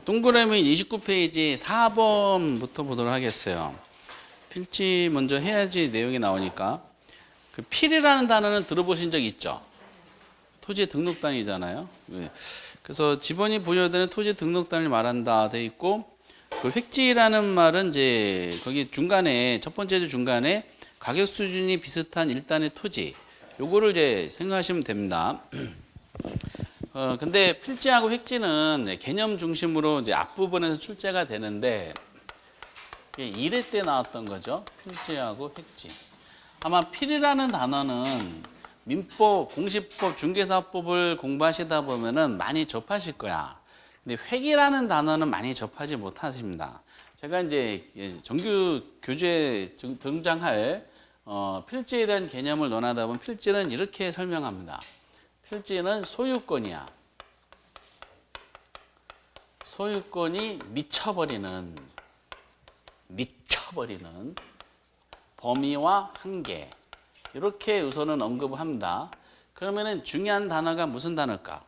동그라미 29페이지 4번부터 보도록 하겠어요. 필지 먼저 해야지 내용이 나오니까. 그 필이라는 단어는 들어보신 적 있죠? 토지 등록단이잖아요. 그래서 지번이 부여되는 토지 등록단을 말한다 돼 있고, 그 획지라는 말은 이제 거기 중간에 첫 번째 줄 중간에 가격 수준이 비슷한 일단의 토지, 요거를 이제 생각하시면 됩니다. 근데 필지하고 획지는 개념 중심으로 이제 앞부분에서 출제가 되는데, 이게 1회 때 나왔던 거죠. 필지하고 획지. 아마 필이라는 단어는 민법, 공시법, 중개사법을 공부하시다 보면은 많이 접하실 거야. 근데 획이라는 단어는 많이 접하지 못하십니다. 제가 이제 정규 교재에 등장할 필지에 대한 개념을 논하다 보면 필지는 이렇게 설명합니다. 필지는 소유권이야. 소유권이 미쳐버리는 범위와 한계, 이렇게 우선은 언급을 합니다. 그러면은 중요한 단어가 무슨 단어일까?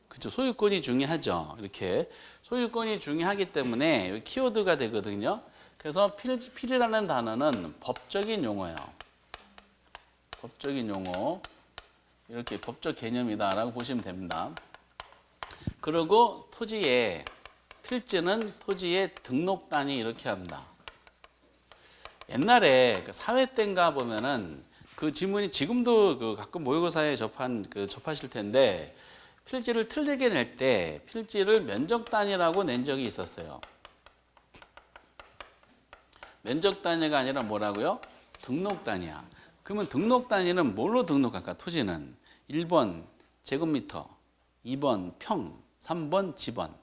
그렇죠. 소유권이 중요하죠. 이렇게 소유권이 중요하기 때문에 여기 키워드가 되거든요. 그래서 필이라는 단어는 법적인 용어예요. 법적인 용어. 이렇게 법적 개념이다라고 보시면 됩니다. 그리고 토지의 필지는 토지의 등록단위 이렇게 합니다. 옛날에 사회 때인가 보면은 그 지문이 지금도 가끔 모의고사에 접하실 텐데, 필지를 틀리게 낼 때 필지를 면적 단위라고 낸 적이 있었어요. 면적 단위가 아니라 뭐라고요? 등록 단위야. 그러면 등록 단위는 뭘로 등록할까? 토지는 1번 제곱미터, 2번 평, 3번 지번.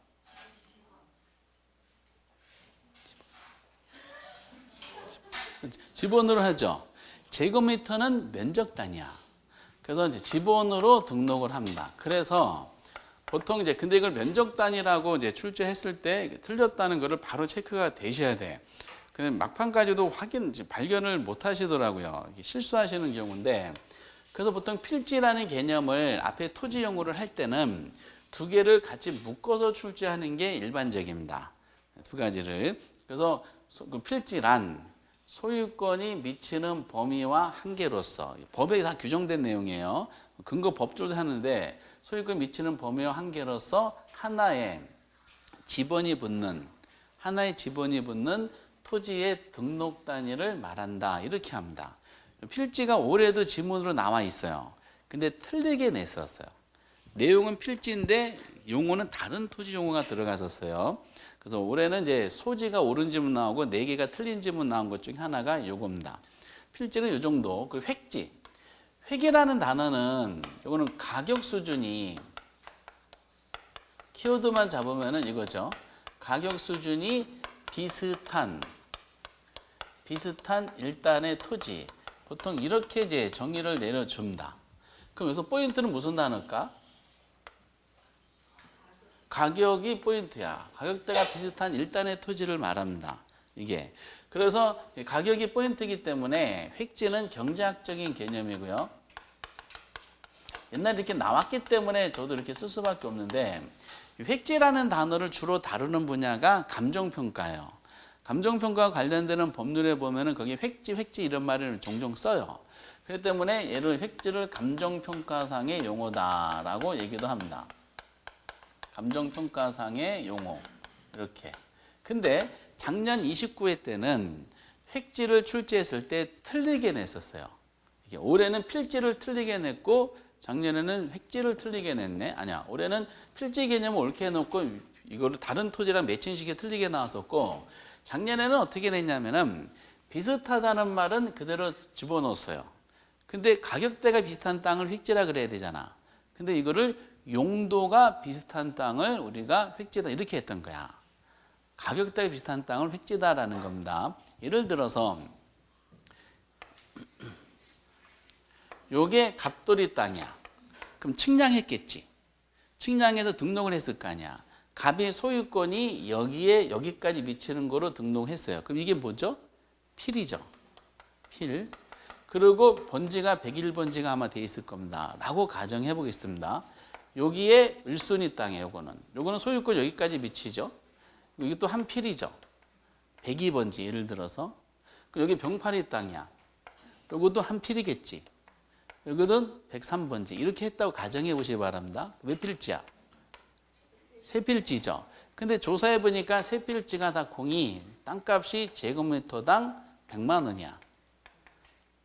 지번으로 하죠. 제곱미터는 면적 단위야. 그래서 이제 지번으로 등록을 합니다. 그래서 보통 이제 근데 이걸 면적 단위라고 이제 출제했을 때 틀렸다는 거를 바로 체크가 되셔야 돼. 근데 막판까지도 발견을 못 하시더라고요. 실수하시는 경우인데, 그래서 보통 필지라는 개념을 앞에 토지 용어를 할 때는 두 개를 같이 묶어서 출제하는 게 일반적입니다. 두 가지를. 그래서 그 필지란 소유권이 미치는 범위와 한계로서, 법에 다 규정된 내용이에요. 근거 법조도 하는데, 소유권이 미치는 범위와 한계로서 하나의 지번이 붙는 토지의 등록 단위를 말한다, 이렇게 합니다. 필지가 올해도 지문으로 나와 있어요. 근데 틀리게 냈었어요. 내용은 필지인데 용어는 다른 토지 용어가 들어갔었어요. 그래서 올해는 이제 소지가 옳은 지문 나오고 4개가 틀린 지문 나온 것 중에 하나가 요겁니다. 필지는 요 정도. 그리고 획지. 획이라는 단어는 요거는 가격 수준이, 키워드만 잡으면은 이거죠. 가격 수준이 비슷한 일단의 토지. 보통 이렇게 이제 정의를 내려줍니다. 그럼 여기서 포인트는 무슨 단어일까? 가격이 포인트야. 가격대가 비슷한 일단의 토지를 말합니다. 이게. 그래서 가격이 포인트이기 때문에 획지는 경제학적인 개념이고요. 옛날에 이렇게 나왔기 때문에 저도 이렇게 쓸 수밖에 없는데, 획지라는 단어를 주로 다루는 분야가 감정평가예요. 감정평가와 관련되는 법률에 보면은 거기 획지 이런 말을 종종 써요. 그렇기 때문에 얘를 획지를 감정평가상의 용어다라고 얘기도 합니다. 감정평가상의 용어. 이렇게. 근데 작년 29회 때는 획지를 출제했을 때 틀리게 냈었어요. 올해는 필지를 틀리게 냈고 작년에는 획지를 틀리게 냈네. 아니야. 올해는 필지 개념을 옳게 해놓고 이거를 다른 토지랑 매칭식이 틀리게 나왔었고, 작년에는 어떻게 냈냐면은 비슷하다는 말은 그대로 집어넣었어요. 근데 가격대가 비슷한 땅을 획지라 그래야 되잖아. 근데 이거를 용도가 비슷한 땅을 우리가 획지다 이렇게 했던 거야. 가격대가 비슷한 땅을 획지다라는 겁니다. 예를 들어서 요게 갑돌이 땅이야. 그럼 측량했겠지. 측량해서 등록을 했을 거 아니야. 갑의 소유권이 여기까지 미치는 거로 등록했어요. 그럼 이게 뭐죠? 필이죠. 필. 그리고 번지가 101번지가 아마 돼 있을 겁니다. 라고 가정해 보겠습니다. 여기에 1순위 땅이에요. 요거는 소유권 여기까지 미치죠. 여기 또 한 필이죠. 102번지 예를 들어서. 여기 병파리 땅이야. 요것도 한 필이겠지. 여기는 103번지. 이렇게 했다고 가정해 보시기 바랍니다. 몇 필지야? 세 필지죠. 근데 조사해 보니까 세 필지가 다 공이 땅값이 제곱미터당 100만 원이야.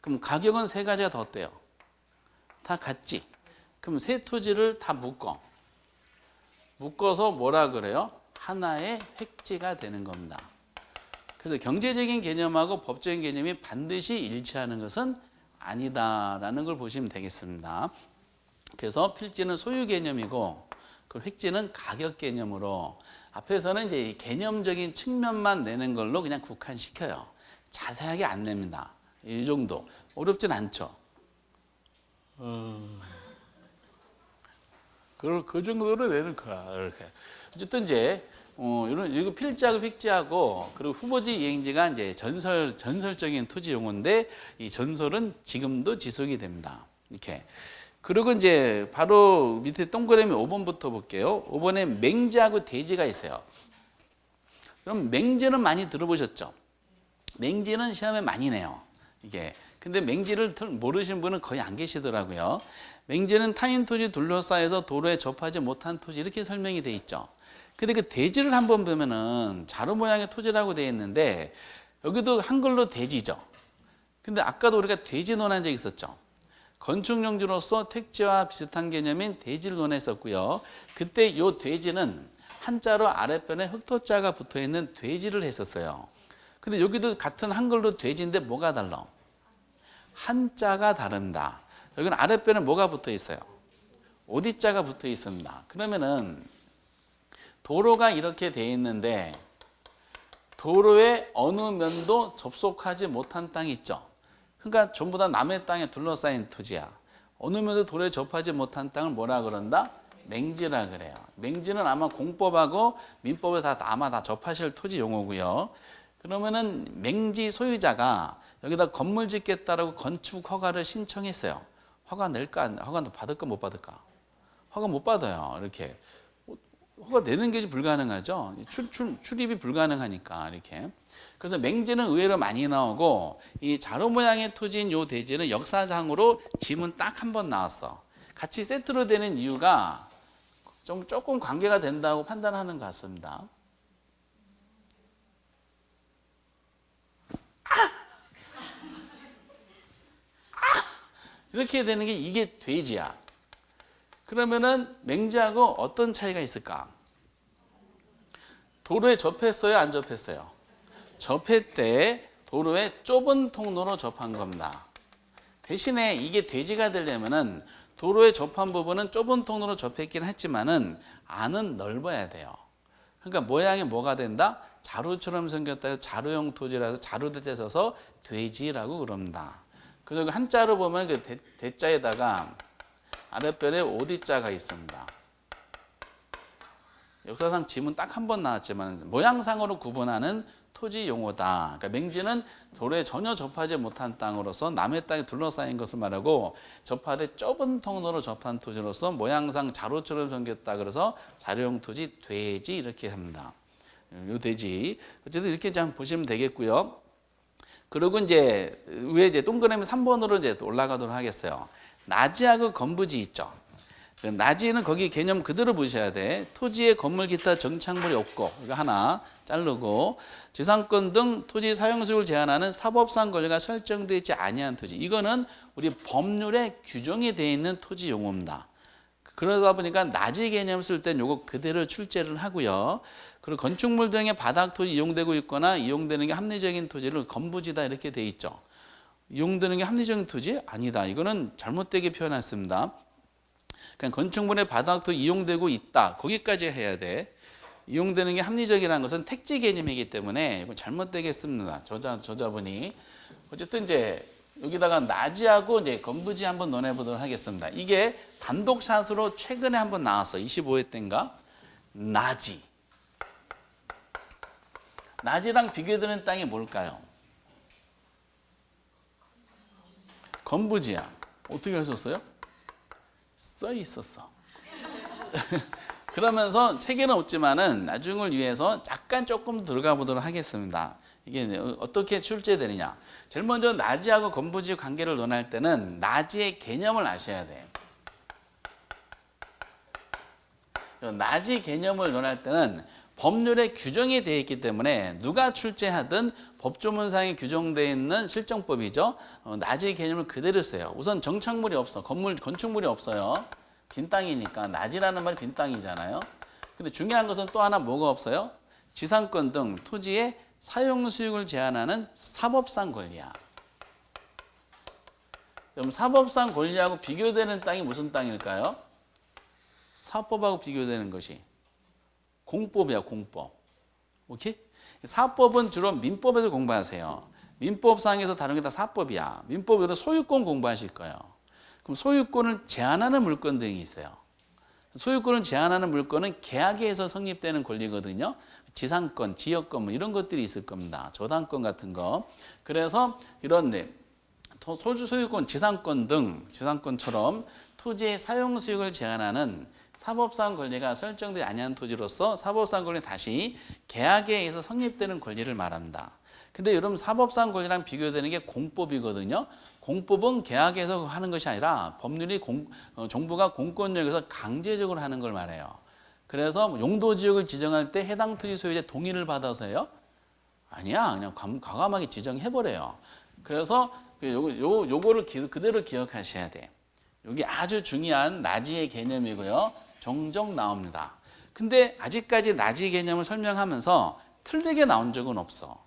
그럼 가격은 세 가지가 더 어때요? 다 같지. 그럼 세 토지를 다 묶어서 뭐라 그래요? 하나의 획지가 되는 겁니다. 그래서 경제적인 개념하고 법적인 개념이 반드시 일치하는 것은 아니다라는 걸 보시면 되겠습니다. 그래서 필지는 소유 개념이고 그 획지는 가격 개념으로 앞에서는 이제 개념적인 측면만 내는 걸로 그냥 국한시켜요. 자세하게 안 냅니다. 이 정도 어렵진 않죠. 그 정도로 내는 거야. 이렇게. 어쨌든 이제 이런 이거 필지하고 획지하고 그리고 후보지 이행지가 이제 전설적인 토지 용어인데 이 전설은 지금도 지속이 됩니다. 이렇게. 그리고 이제 바로 밑에 동그라미 5번부터 볼게요. 5번에 맹지하고 대지가 있어요. 그럼 맹지는 많이 들어보셨죠? 맹지는 시험에 많이 내요. 이게. 근데 맹지를 모르시는 분은 거의 안 계시더라고요. 맹지는 타인 토지 둘러싸여서 도로에 접하지 못한 토지 이렇게 설명이 돼 있죠. 근데 그 대지를 한번 보면은 자루 모양의 토지라고 되어 있는데 여기도 한글로 대지죠. 근데 아까도 우리가 대지 논한 적 있었죠. 건축용지로서 택지와 비슷한 개념인 대지를 논했었고요. 그때 이 대지는 한자로 아랫변에 흑토자가 붙어있는 돼지를 했었어요. 근데 여기도 같은 한글로 돼지인데 뭐가 달라? 한자가 다릅니다. 여기는 아랫변에 뭐가 붙어 있어요? 오디자가 붙어 있습니다. 그러면은 도로가 이렇게 돼 있는데 도로의 어느 면도 접속하지 못한 땅이 있죠. 그러니까 전부 다 남의 땅에 둘러싸인 토지야. 어느 면도 도로에 접하지 못한 땅을 뭐라 그런다? 맹지라 그래요. 맹지는 아마 공법하고 민법에 아마 다 접하실 토지 용어고요. 그러면은 맹지 소유자가 여기다 건물 짓겠다라고 건축 허가를 신청했어요. 허가 낼까? 허가 받을까 못 받을까? 허가 못 받아요. 이렇게 허가 내는 것이 불가능하죠. 출입이 불가능하니까 이렇게. 그래서 맹지는 의외로 많이 나오고 이 자루 모양의 토지인 요 대지는 역사상으로 지문 딱 한 번 나왔어. 같이 세트로 되는 이유가 조금 관계가 된다고 판단하는 것 같습니다. 이렇게 되는 게 이게 돼지야. 그러면은 맹지하고 어떤 차이가 있을까? 도로에 접했어요? 안 접했어요? 접했대. 도로에 좁은 통로로 접한 겁니다. 대신에 이게 돼지가 되려면은 도로에 접한 부분은 좁은 통로로 접했긴 했지만은 안은 넓어야 돼요. 그러니까 모양이 뭐가 된다? 자루처럼 생겼다 해서 자루형 토지라서 자루대자 써서 돼지라고 그럽니다. 그래서 한자로 보면 그 대자에다가 아랫변에 오디자가 있습니다. 역사상 지문 딱 한 번 나왔지만 모양상으로 구분하는 토지 용어다. 그러니까 맹지는 도로에 전혀 접하지 못한 땅으로서 남의 땅에 둘러싸인 것을 말하고 접하되 좁은 통로로 접한 토지로서 모양상 자루처럼 생겼다. 그래서 자루형 토지 돼지 이렇게 합니다. 요 돼지. 어쨌든 이렇게 좀 보시면 되겠고요. 그리고 이제 위에 이제 동그라미 3번으로 이제 올라가도록 하겠어요. 나지하고 건부지 있죠. 나지는 거기 개념 그대로 보셔야 돼. 토지에 건물 기타 정착물이 없고 이거 하나 자르고 지상권 등 토지 사용수를 제한하는 사법상 권리가 설정되어 있지 아니한 토지. 이거는 우리 법률에 규정이 되어 있는 토지 용어입니다. 그러다 보니까 나지 개념 쓸 땐 요거 그대로 출제를 하고요. 그리고 건축물 등의 바닥 토지 이용되고 있거나 이용되는 게 합리적인 토지를 건부지다 이렇게 돼 있죠. 이용되는 게 합리적인 토지? 아니다. 이거는 잘못되게 표현했습니다. 그러니까 건축물의 바닥 토지 이용되고 있다. 거기까지 해야 돼. 이용되는 게 합리적이라는 것은 택지 개념이기 때문에 이건 잘못되게 씁니다. 저자분이. 어쨌든 이제 여기다가 나지하고 이제 건부지 한번 논해 보도록 하겠습니다. 이게 단독샷으로 최근에 한번 나왔어. 25회 때인가? 나지. 나지랑 비교되는 땅이 뭘까요? 건부지야. 어떻게 하셨어요? 써 있었어. 그러면서 체계는 없지만은 나중을 위해서 약간 조금 들어가 보도록 하겠습니다. 이게 어떻게 출제되느냐. 제일 먼저 나지하고 건부지 관계를 논할 때는 나지의 개념을 아셔야 돼요. 나지 개념을 논할 때는 법률에 규정이 되어 있기 때문에 누가 출제하든 법조문상에 규정되어 있는 실정법이죠. 나지 개념을 그대로 써요. 우선 정착물이 없어. 건축물이 없어요. 빈 땅이니까. 나지라는 말이 빈 땅이잖아요. 근데 중요한 것은 또 하나 뭐가 없어요? 지상권 등 토지의 사용 수익을 제한하는 사법상 권리야. 그럼 사법상 권리하고 비교되는 땅이 무슨 땅일까요? 사법하고 비교되는 것이 공법이야, 공법. 오케이? 사법은 주로 민법에서 공부하세요. 민법상에서 다루는 게 다 사법이야. 민법으로 소유권 공부하실 거예요. 그럼 소유권을 제한하는 물건 등이 있어요. 소유권을 제한하는 물건은 계약에서 성립되는 권리거든요. 지상권, 지역권 뭐 이런 것들이 있을 겁니다. 저당권 같은 거. 그래서 이런 소유권, 지상권 등 지상권처럼 토지의 사용 수익을 제한하는 사법상 권리가 설정되지 아니한 토지로서 사법상 권리는 다시 계약에 의해서 성립되는 권리를 말합니다. 근데 여러분 사법상 권리랑 비교되는 게 공법이거든요. 공법은 계약에서 하는 것이 아니라 법률이 정부가 공권력에서 강제적으로 하는 걸 말해요. 그래서 용도지역을 지정할 때 해당 토지 소유자의 동의를 받아서요? 아니야. 그냥 과감하게 지정해버려요. 그래서 요거를 그대로 기억하셔야 돼. 여기 아주 중요한 나지의 개념이고요. 종종 나옵니다. 근데 아직까지 나지 개념을 설명하면서 틀리게 나온 적은 없어.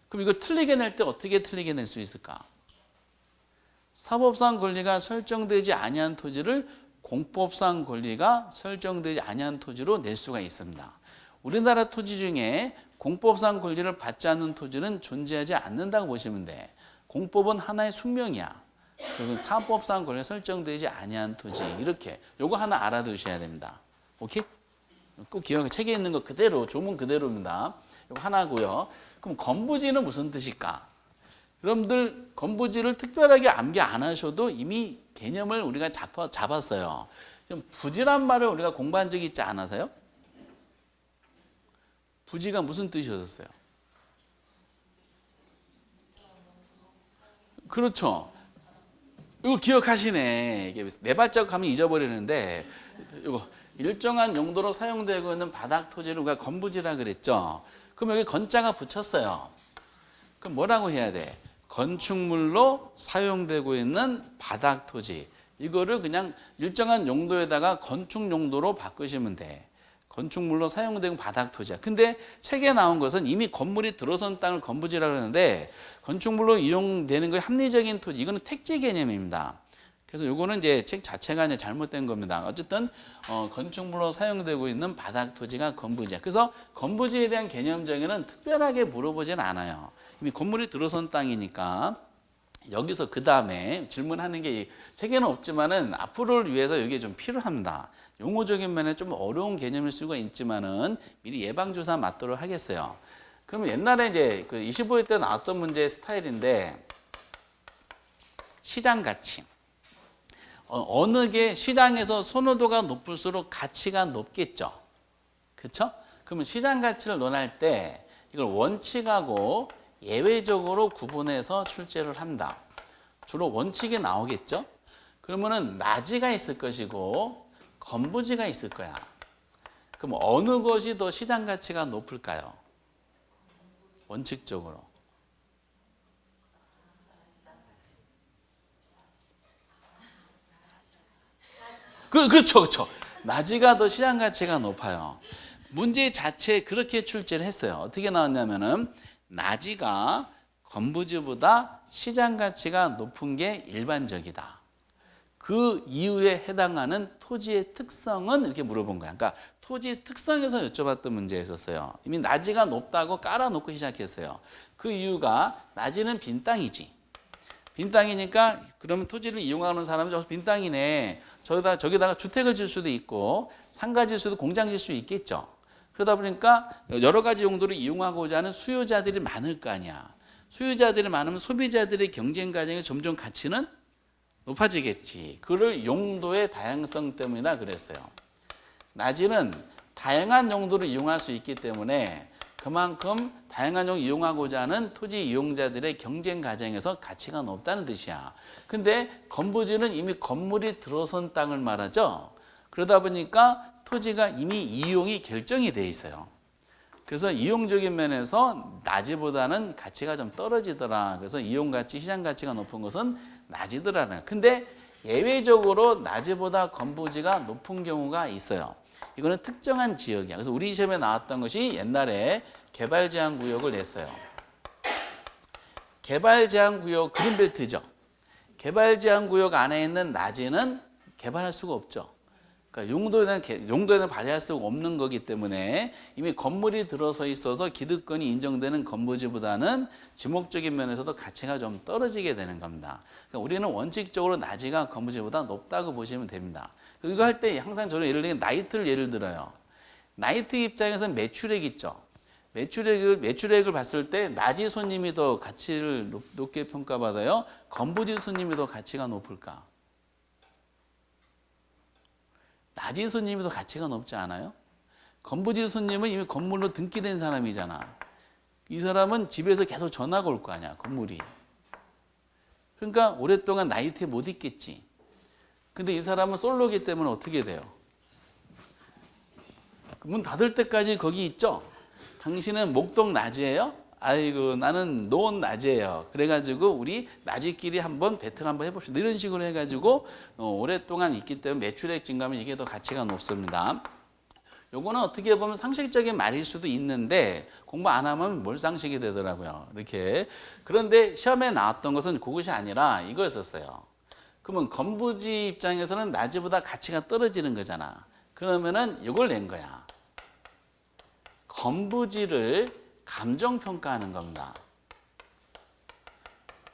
그럼 이걸 틀리게 낼 때 어떻게 틀리게 낼 수 있을까? 사법상 권리가 설정되지 아니한 토지를 공법상 권리가 설정되지 아니한 토지로 낼 수가 있습니다. 우리나라 토지 중에 공법상 권리를 받지 않는 토지는 존재하지 않는다고 보시면 돼. 공법은 하나의 숙명이야. 그리고 사법상 권리가 설정되지 아니한 토지. 이렇게 요거 하나 알아두셔야 됩니다. 오케이? 꼭 기억해. 책에 있는 거 그대로, 조문 그대로입니다. 이거 하나고요. 그럼 건부지는 무슨 뜻일까? 여러분들 건부지를 특별하게 암기 안 하셔도 이미 개념을 우리가 잡았어요. 부지란 말을 우리가 공부한 적이 있지 않아서요? 부지가 무슨 뜻이었어요? 그렇죠. 이거 기억하시네. 이게 네 발자국 하면 잊어버리는데 이거 일정한 용도로 사용되고 있는 바닥 토지를 우리가 건부지라 그랬죠. 그럼 여기 건자가 붙였어요. 그럼 뭐라고 해야 돼? 건축물로 사용되고 있는 바닥 토지. 이거를 그냥 일정한 용도에다가 건축 용도로 바꾸시면 돼. 건축물로 사용되는 바닥 토지야. 근데 책에 나온 것은 이미 건물이 들어선 땅을 건부지라 그러는데 건축물로 이용되는 게 합리적인 토지. 이거는 택지 개념입니다. 그래서 요거는 이제 책 자체가 이제 잘못된 겁니다. 어쨌든 건축물로 사용되고 있는 바닥 토지가 건부지야. 그래서 건부지에 대한 개념 정의는 특별하게 물어보진 않아요. 이미 건물이 들어선 땅이니까. 여기서 그 다음에 질문하는 게 책에는 없지만은 앞으로를 위해서 이게 좀 필요합니다. 용어적인 면에 좀 어려운 개념일 수가 있지만은 미리 예방조사 맞도록 하겠어요. 그러면 옛날에 이제 그 25회 때 나왔던 문제의 스타일인데 시장 가치. 어느 게 시장에서 선호도가 높을수록 가치가 높겠죠. 그렇죠? 그러면 시장 가치를 논할 때 이걸 원칙하고 예외적으로 구분해서 출제를 한다. 주로 원칙이 나오겠죠? 그러면은 나지가 있을 것이고 건부지가 있을 거야. 그럼 어느 것이 더 시장 가치가 높을까요? 원칙적으로. 그렇죠. 나지가 더 시장 가치가 높아요. 문제 자체에 그렇게 출제를 했어요. 어떻게 나왔냐면은 나지가 건부지보다 시장 가치가 높은 게 일반적이다. 그 이유에 해당하는 토지의 특성은 이렇게 물어본 거야. 그러니까 토지의 특성에서 여쭤봤던 문제였었어요. 이미 나지가 높다고 깔아놓고 시작했어요. 그 이유가 나지는 빈 땅이지. 빈 땅이니까 그러면 토지를 이용하는 사람은 저 빈 땅이네. 저기다가 주택을 질 수도 있고 상가 질 수도 공장 질 수 있겠죠. 그러다 보니까 여러 가지 용도로 이용하고자 하는 수요자들이 많을 거 아니야. 수요자들이 많으면 소비자들의 경쟁 과정에 점점 가치는 높아지겠지. 그를 용도의 다양성 때문이라 그랬어요. 낮이는 다양한 용도로 이용할 수 있기 때문에 그만큼 다양한 용도 이용하고자 하는 토지 이용자들의 경쟁 과정에서 가치가 높다는 뜻이야. 근데 건부지는 이미 건물이 들어선 땅을 말하죠. 그러다 보니까 토지가 이미 이용이 결정이 돼 있어요. 그래서 이용적인 면에서 낮이보다는 가치가 좀 떨어지더라. 그래서 이용가치, 시장가치가 높은 것은 낮이더라는. 근데 예외적으로 낮이보다 건부지가 높은 경우가 있어요. 이거는 특정한 지역이야. 그래서 우리 시험에 나왔던 것이 옛날에 개발제한구역을 냈어요. 개발제한구역 그린벨트죠. 개발제한구역 안에 있는 낮이는 개발할 수가 없죠. 그러니까 용도에는 발휘할 수가 없는 거기 때문에 이미 건물이 들어서 있어서 기득권이 인정되는 건부지보다는 지목적인 면에서도 가치가 좀 떨어지게 되는 겁니다. 그러니까 우리는 원칙적으로 낮이가 건부지보다 높다고 보시면 됩니다. 이거 할 때 항상 저는 예를 들면 나이트를 예를 들어요. 나이트 입장에서는 매출액 있죠. 매출액을 봤을 때 낮이 손님이 더 가치를 높게 평가받아요. 건부지 손님이 더 가치가 높을까? 낮이 손님이 더 가치가 높지 않아요? 건부지 손님은 이미 건물로 등기된 사람이잖아. 이 사람은 집에서 계속 전화가 올 거 아니야, 건물이. 그러니까 오랫동안 나이트에 못 있겠지. 근데 이 사람은 솔로기 때문에 어떻게 돼요? 문 닫을 때까지 거기 있죠? 당신은 목동 낮이에요? 아이고 나는 노원 낮이에요. 그래가지고 우리 낮이끼리 한번 배틀 한번 해봅시다. 이런 식으로 해가지고 오랫동안 있기 때문에 매출액 증가하면 이게 더 가치가 높습니다. 요거는 어떻게 보면 상식적인 말일 수도 있는데 공부 안 하면 몰상식이 되더라고요. 이렇게. 그런데 시험에 나왔던 것은 그것이 아니라 이거였었어요. 그러면 건부지 입장에서는 낮이보다 가치가 떨어지는 거잖아. 그러면은 이걸 낸 거야. 건부지를 감정평가하는 겁니다.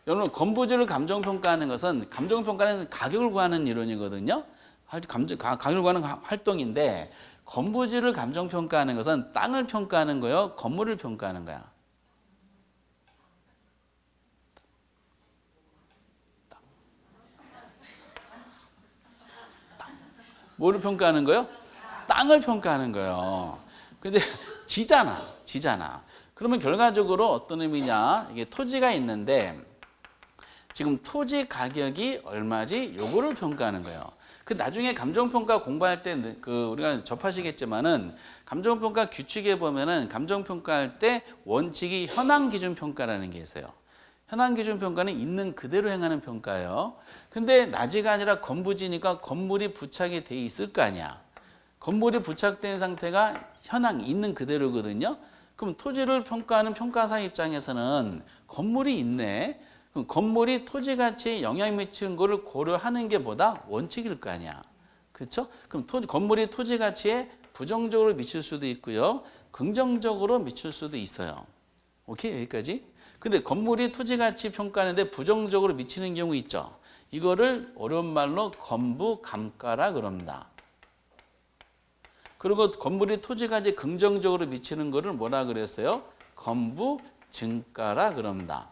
여러분 건부지를 감정평가하는 것은 감정평가는 가격을 구하는 이론이거든요. 가격을 구하는 활동인데 건부지를 감정평가하는 것은 땅을 평가하는 거예요? 건물을 평가하는 거야? 뭐를 평가하는 거예요? 땅을 평가하는 거예요. 근데 지잖아. 그러면 결과적으로 어떤 의미냐? 이게 토지가 있는데 지금 토지 가격이 얼마지? 요거를 평가하는 거예요. 그 나중에 감정평가 공부할 때 우리가 접하시겠지만은 감정평가 규칙에 보면은 감정평가할 때 원칙이 현황기준평가라는 게 있어요. 현황기준평가는 있는 그대로 행하는 평가예요. 근데 낮이가 아니라 건부지니까 건물이 부착이 돼 있을 거 아니야. 건물이 부착된 상태가 현황 있는 그대로거든요. 그럼 토지를 평가하는 평가사 입장에서는 건물이 있네. 그럼 건물이 토지 가치에 영향 미치는 거를 고려하는 게 뭐다? 원칙일 거 아니야. 그렇죠? 그럼 건물이 토지 가치에 부정적으로 미칠 수도 있고요. 긍정적으로 미칠 수도 있어요. 오케이? 여기까지? 근데 건물이 토지 가치 평가하는데 부정적으로 미치는 경우 있죠. 이거를 어려운 말로 건부감가라 그럽니다. 그리고 건물이 토지 가치에 긍정적으로 미치는 거를 뭐라 그랬어요? 건부증가라 그럽니다.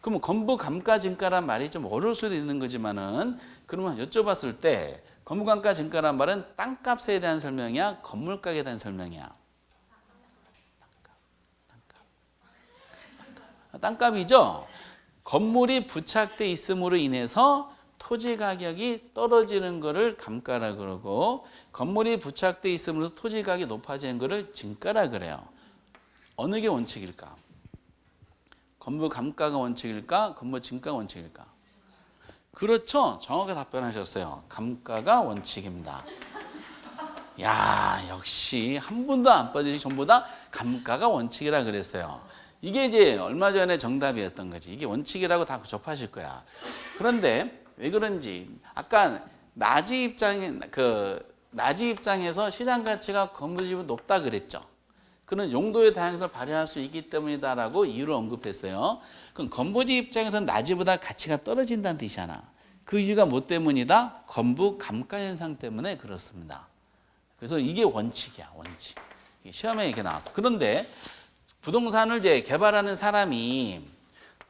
그럼 건부감가 증가란 말이 좀 어려울 수도 있는 거지만은 그러면 여쭤봤을 때 건부감가 증가란 말은 땅값에 대한 설명이야? 건물가에 대한 설명이야? 땅값이죠? 건물이 부착돼 있음으로 인해서 토지 가격이 떨어지는 것을 감가라 그러고 건물이 부착돼 있으면서 토지 가격이 높아지는 것을 증가라 그래요. 어느 게 원칙일까? 건물 감가가 원칙일까? 건물 증가가 원칙일까? 그렇죠. 정확하게 답변하셨어요. 감가가 원칙입니다. 야, 역시 한 분도 안 빠지시 전부 다 감가가 원칙이라 그랬어요. 이게 이제 얼마 전에 정답이었던 거지. 이게 원칙이라고 다 접하실 거야. 그런데 왜 그런지 아까 낮이 입장에서 시장 가치가 건물집은 높다 그랬죠. 그런 용도의 다양성을 발휘할 수 있기 때문이다라고 이유를 언급했어요. 그럼 건부지 입장에서는 낮이보다 가치가 떨어진다는 뜻이잖아. 그 이유가 뭐 때문이다? 건부 감가 현상 때문에 그렇습니다. 그래서 이게 원칙이야, 원칙. 시험에 이렇게 나왔어. 그런데 부동산을 이제 개발하는 사람이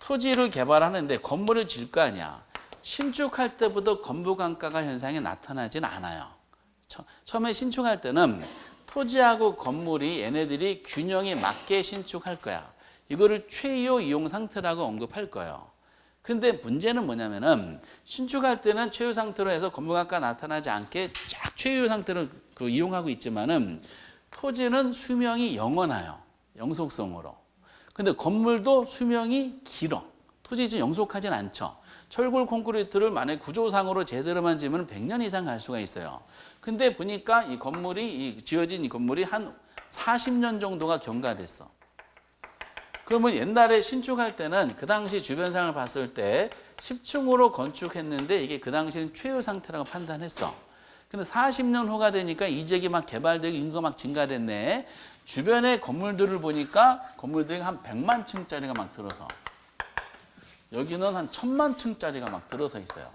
토지를 개발하는데 건물을 지을 거 아니야. 신축할 때부터 건부 감가가 현상이 나타나진 않아요. 처음에 신축할 때는 토지하고 건물이 얘네들이 균형에 맞게 신축할 거야. 이거를 최요 이용 상태라고 언급할 거예요. 근데 문제는 뭐냐면은 신축할 때는 최유 상태로 해서 건물가가 나타나지 않게 쫙 최유 상태로 이용하고 있지만은 토지는 수명이 영원해요. 영속성으로. 근데 건물도 수명이 길어. 토지 좀 영속하진 않죠. 철골 콘크리트를 만약 구조상으로 제대로만 지으면 100년 이상 갈 수가 있어요. 근데 보니까 이 건물이 지어진 이 건물이 한 40년 정도가 경과됐어. 그러면 옛날에 신축할 때는 그 당시 주변 상황을 봤을 때 10층으로 건축했는데 이게 그 당시는 최유 상태라고 판단했어. 근데 40년 후가 되니까 이 지역이 막 개발되고 인구가 막 증가됐네. 주변의 건물들을 보니까 건물들이 한 100만 층짜리가 막 들어서 여기는 한 1000만 층짜리가 막 들어서 있어요.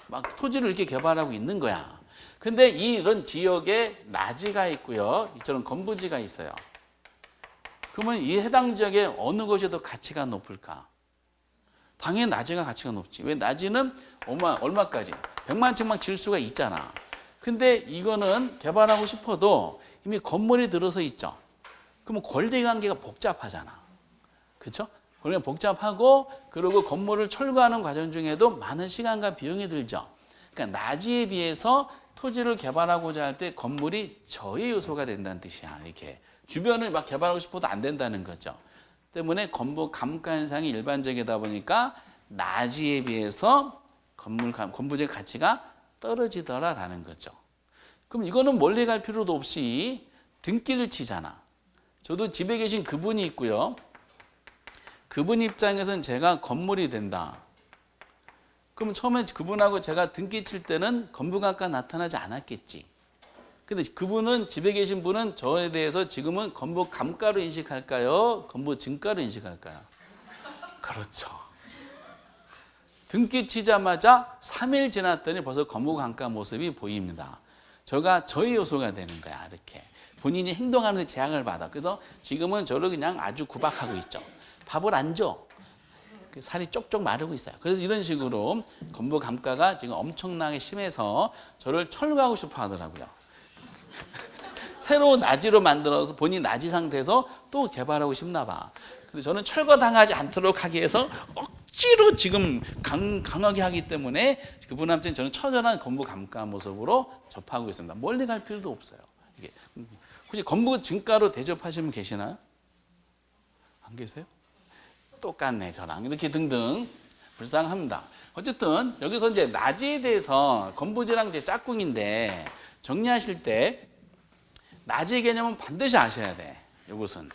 막 토지를 이렇게 개발하고 있는 거야. 근데 이런 지역에 낮이가 있고요. 이처럼 건부지가 있어요. 그러면 이 해당 지역에 어느 것이 더 가치가 높을까? 당연히 낮이가 가치가 높지. 왜 낮이는 얼마까지? 100만 층만 지을 수가 있잖아. 근데 이거는 개발하고 싶어도 이미 건물이 들어서 있죠. 그러면 권리관계가 복잡하잖아. 그렇죠? 권리가 복잡하고 그리고 건물을 철거하는 과정 중에도 많은 시간과 비용이 들죠. 그러니까 낮이에 비해서 토지를 개발하고자 할 때 건물이 저해 요소가 된다는 뜻이야. 이렇게. 주변을 막 개발하고 싶어도 안 된다는 거죠. 때문에 건물 감가 현상이 일반적이다 보니까 낮이에 비해서 건물의 가치가 떨어지더라라는 거죠. 그럼 이거는 멀리 갈 필요도 없이 등기를 치잖아. 저도 집에 계신 그분이 있고요. 그분 입장에서는 제가 건물이 된다. 그럼 처음에 그분하고 제가 등기 칠 때는 건물가가 나타나지 않았겠지. 근데 그분은 집에 계신 분은 저에 대해서 지금은 건물 감가로 인식할까요? 건물 증가로 인식할까요? 그렇죠. 등기 치자마자 3일 지났더니 벌써 건물 감가 모습이 보입니다. 저가 저의 요소가 되는 거야. 이렇게. 본인이 행동하는 데 제약을 받아. 그래서 지금은 저를 그냥 아주 구박하고 있죠. 밥을 안 줘. 살이 쪽쪽 마르고 있어요. 그래서 이런 식으로 건물 감가가 지금 엄청나게 심해서 저를 철거하고 싶어 하더라고요. 새로 낮이로 만들어서 본인 낮이 상태에서 또 개발하고 싶나 봐. 근데 저는 철거당하지 않도록 하기 위해서 억지로 지금 강하게 하기 때문에 그분한테는 저는 처절한 건물 감가 모습으로 접하고 있습니다. 멀리 갈 필요도 없어요. 이게. 혹시 건물 증가로 대접하시는 분 계시나요? 안 계세요? 똑같네 저랑 이렇게 등등 불쌍합니다. 어쨌든 여기서 이제 낮이에 대해서 건부지랑 이제 짝꿍인데 정리하실 때 낮이 개념은 반드시 아셔야 돼. 이것은.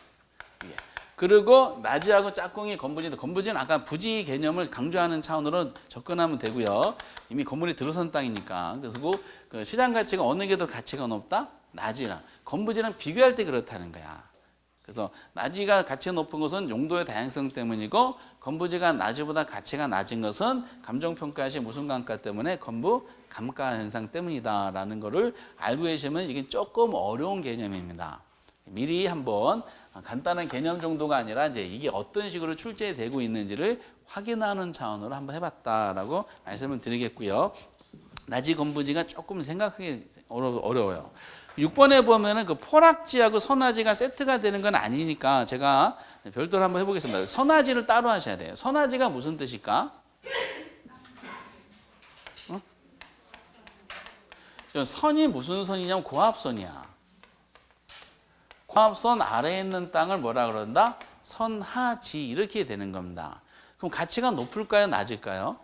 그리고 낮이하고 짝꿍이 건부지인데 건부지는 아까 부지 개념을 강조하는 차원으로 접근하면 되고요. 이미 건물이 들어선 땅이니까. 그리고 그 시장 가치가 어느 게 더 가치가 높다? 낮이랑. 건부지랑 비교할 때 그렇다는 거야. 그래서 낮이가 가치가 높은 것은 용도의 다양성 때문이고 건부지가 낮이보다 가치가 낮은 것은 감정평가 시 무슨 감가 때문에 건부 감가 현상 때문이다라는 것을 알고 계시면 이게 조금 어려운 개념입니다. 미리 한번 간단한 개념 정도가 아니라 이제 이게 어떤 식으로 출제되고 있는지를 확인하는 차원으로 한번 해봤다라고 말씀을 드리겠고요. 낮이 건부지가 조금 생각하기 어려워요. 6번에 보면은 그 포락지하고 선화지가 세트가 되는 건 아니니까 제가 별도로 한번 해보겠습니다. 선화지를 따로 하셔야 돼요. 선화지가 무슨 뜻일까? 어? 선이 무슨 선이냐면 고압선이야. 고압선 아래에 있는 땅을 뭐라 그런다? 선하지 이렇게 되는 겁니다. 그럼 가치가 높을까요? 낮을까요?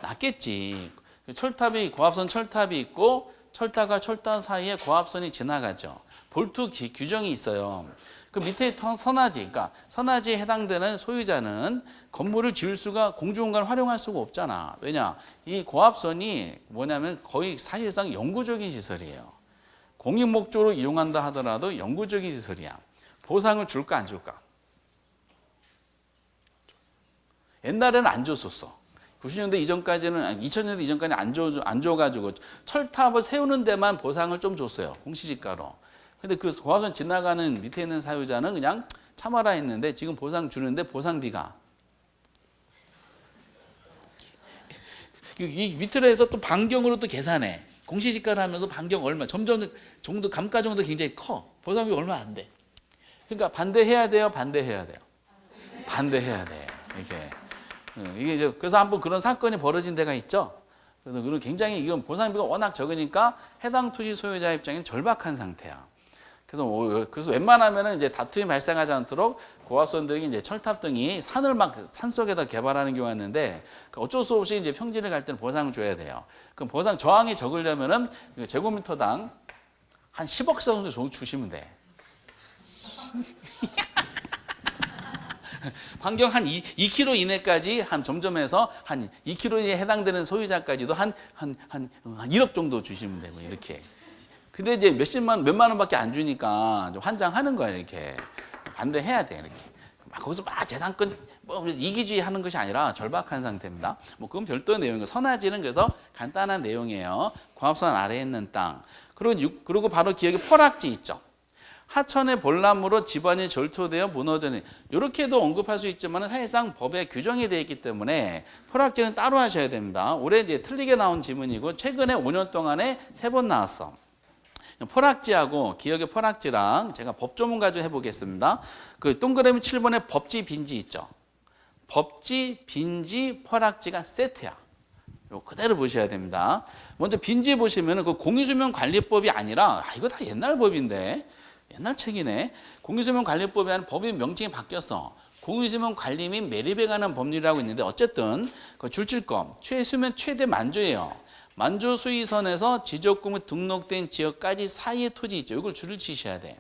낮겠지. 철탑이 고압선 철탑이 있고 철탑과 철탑 사이에 고압선이 지나가죠. 볼트 규정이 있어요. 그 밑에 선화지, 그러니까 선화지에 해당되는 소유자는 건물을 지을 수가 공중공간을 활용할 수가 없잖아. 왜냐? 이 고압선이 뭐냐면 거의 사실상 영구적인 시설이에요. 공익 목적으로 이용한다 하더라도 영구적인 시설이야. 보상을 줄까 안 줄까? 옛날에는 안 줬었어. 90년대 이전까지는 2000년대 이전까지는 안 줘가지고 철탑을 세우는 데만 보상을 좀 줬어요. 공시지가로. 근데 그 고압선 지나가는 밑에 있는 사유자는 그냥 참아라 했는데 지금 보상 주는데 보상비가 이 밑으로 해서 또 반경으로 또 계산해. 공시지가를 하면서 반경 얼마, 점점 정도 감가 정도 굉장히 커. 보상비 얼마 안 돼. 그러니까 반대해야 돼요, 반대해야 돼요. 반대해야 돼. 이게 이제 그래서 한번 그런 사건이 벌어진 데가 있죠. 그래서 그런 굉장히 이건 보상비가 워낙 적으니까 해당 토지 소유자 입장에는 절박한 상태야. 그래서 웬만하면은 이제 다툼이 발생하지 않도록 고압선들이 이제 철탑 등이 산을 막 산속에다 개발하는 경우가 있는데 어쩔 수 없이 이제 평지를 갈 때는 보상을 줘야 돼요. 그럼 보상 저항이 적으려면은 제곱미터당 한 10억 정도 주시면 돼. 반경 한 2km 이내까지 한 점점해서 한 2km에 해당되는 소유자까지도 한 1억 정도 주시면 되고 이렇게. 근데 이제 몇만 원밖에 안 주니까 좀 환장하는 거야 이렇게. 반대해야 돼 이렇게. 거기서 막 재산권 이기주의 하는 것이 아니라 절박한 상태입니다. 그건 별도의 내용이고 선화지는 그래서 간단한 내용이에요. 고압선 아래에 있는 땅. 그리고 바로 기억에 포락지 있죠. 하천의 볼람으로 집안이 절토되어 무너지는 이렇게도 언급할 수 있지만 사실상 법에 규정이 되어 있기 때문에 포락지는 따로 하셔야 됩니다. 올해 이제 틀리게 나온 지문이고 최근에 5년 동안에 3번 나왔어. 포락지하고 기억의 포락지랑 제가 법조문 가지고 해보겠습니다. 그 동그라미 7번에 법지 빈지 있죠. 법지, 빈지, 포락지가 세트야. 요 그대로 보셔야 됩니다. 먼저 빈지 보시면은 그 공유수면관리법이 아니라 이거 다 옛날 법인데 옛날 책이네. 공유수면관리법이 아니라 법의 명칭이 바뀌었어. 공유수면관리 및 매립에 관한 법률이라고 있는데 어쨌든 그 줄칠검 최수면 최대 만조예요. 만조 수위선에서 지적공부 등록된 지역까지 사이의 토지 있죠. 이걸 줄을 치셔야 돼.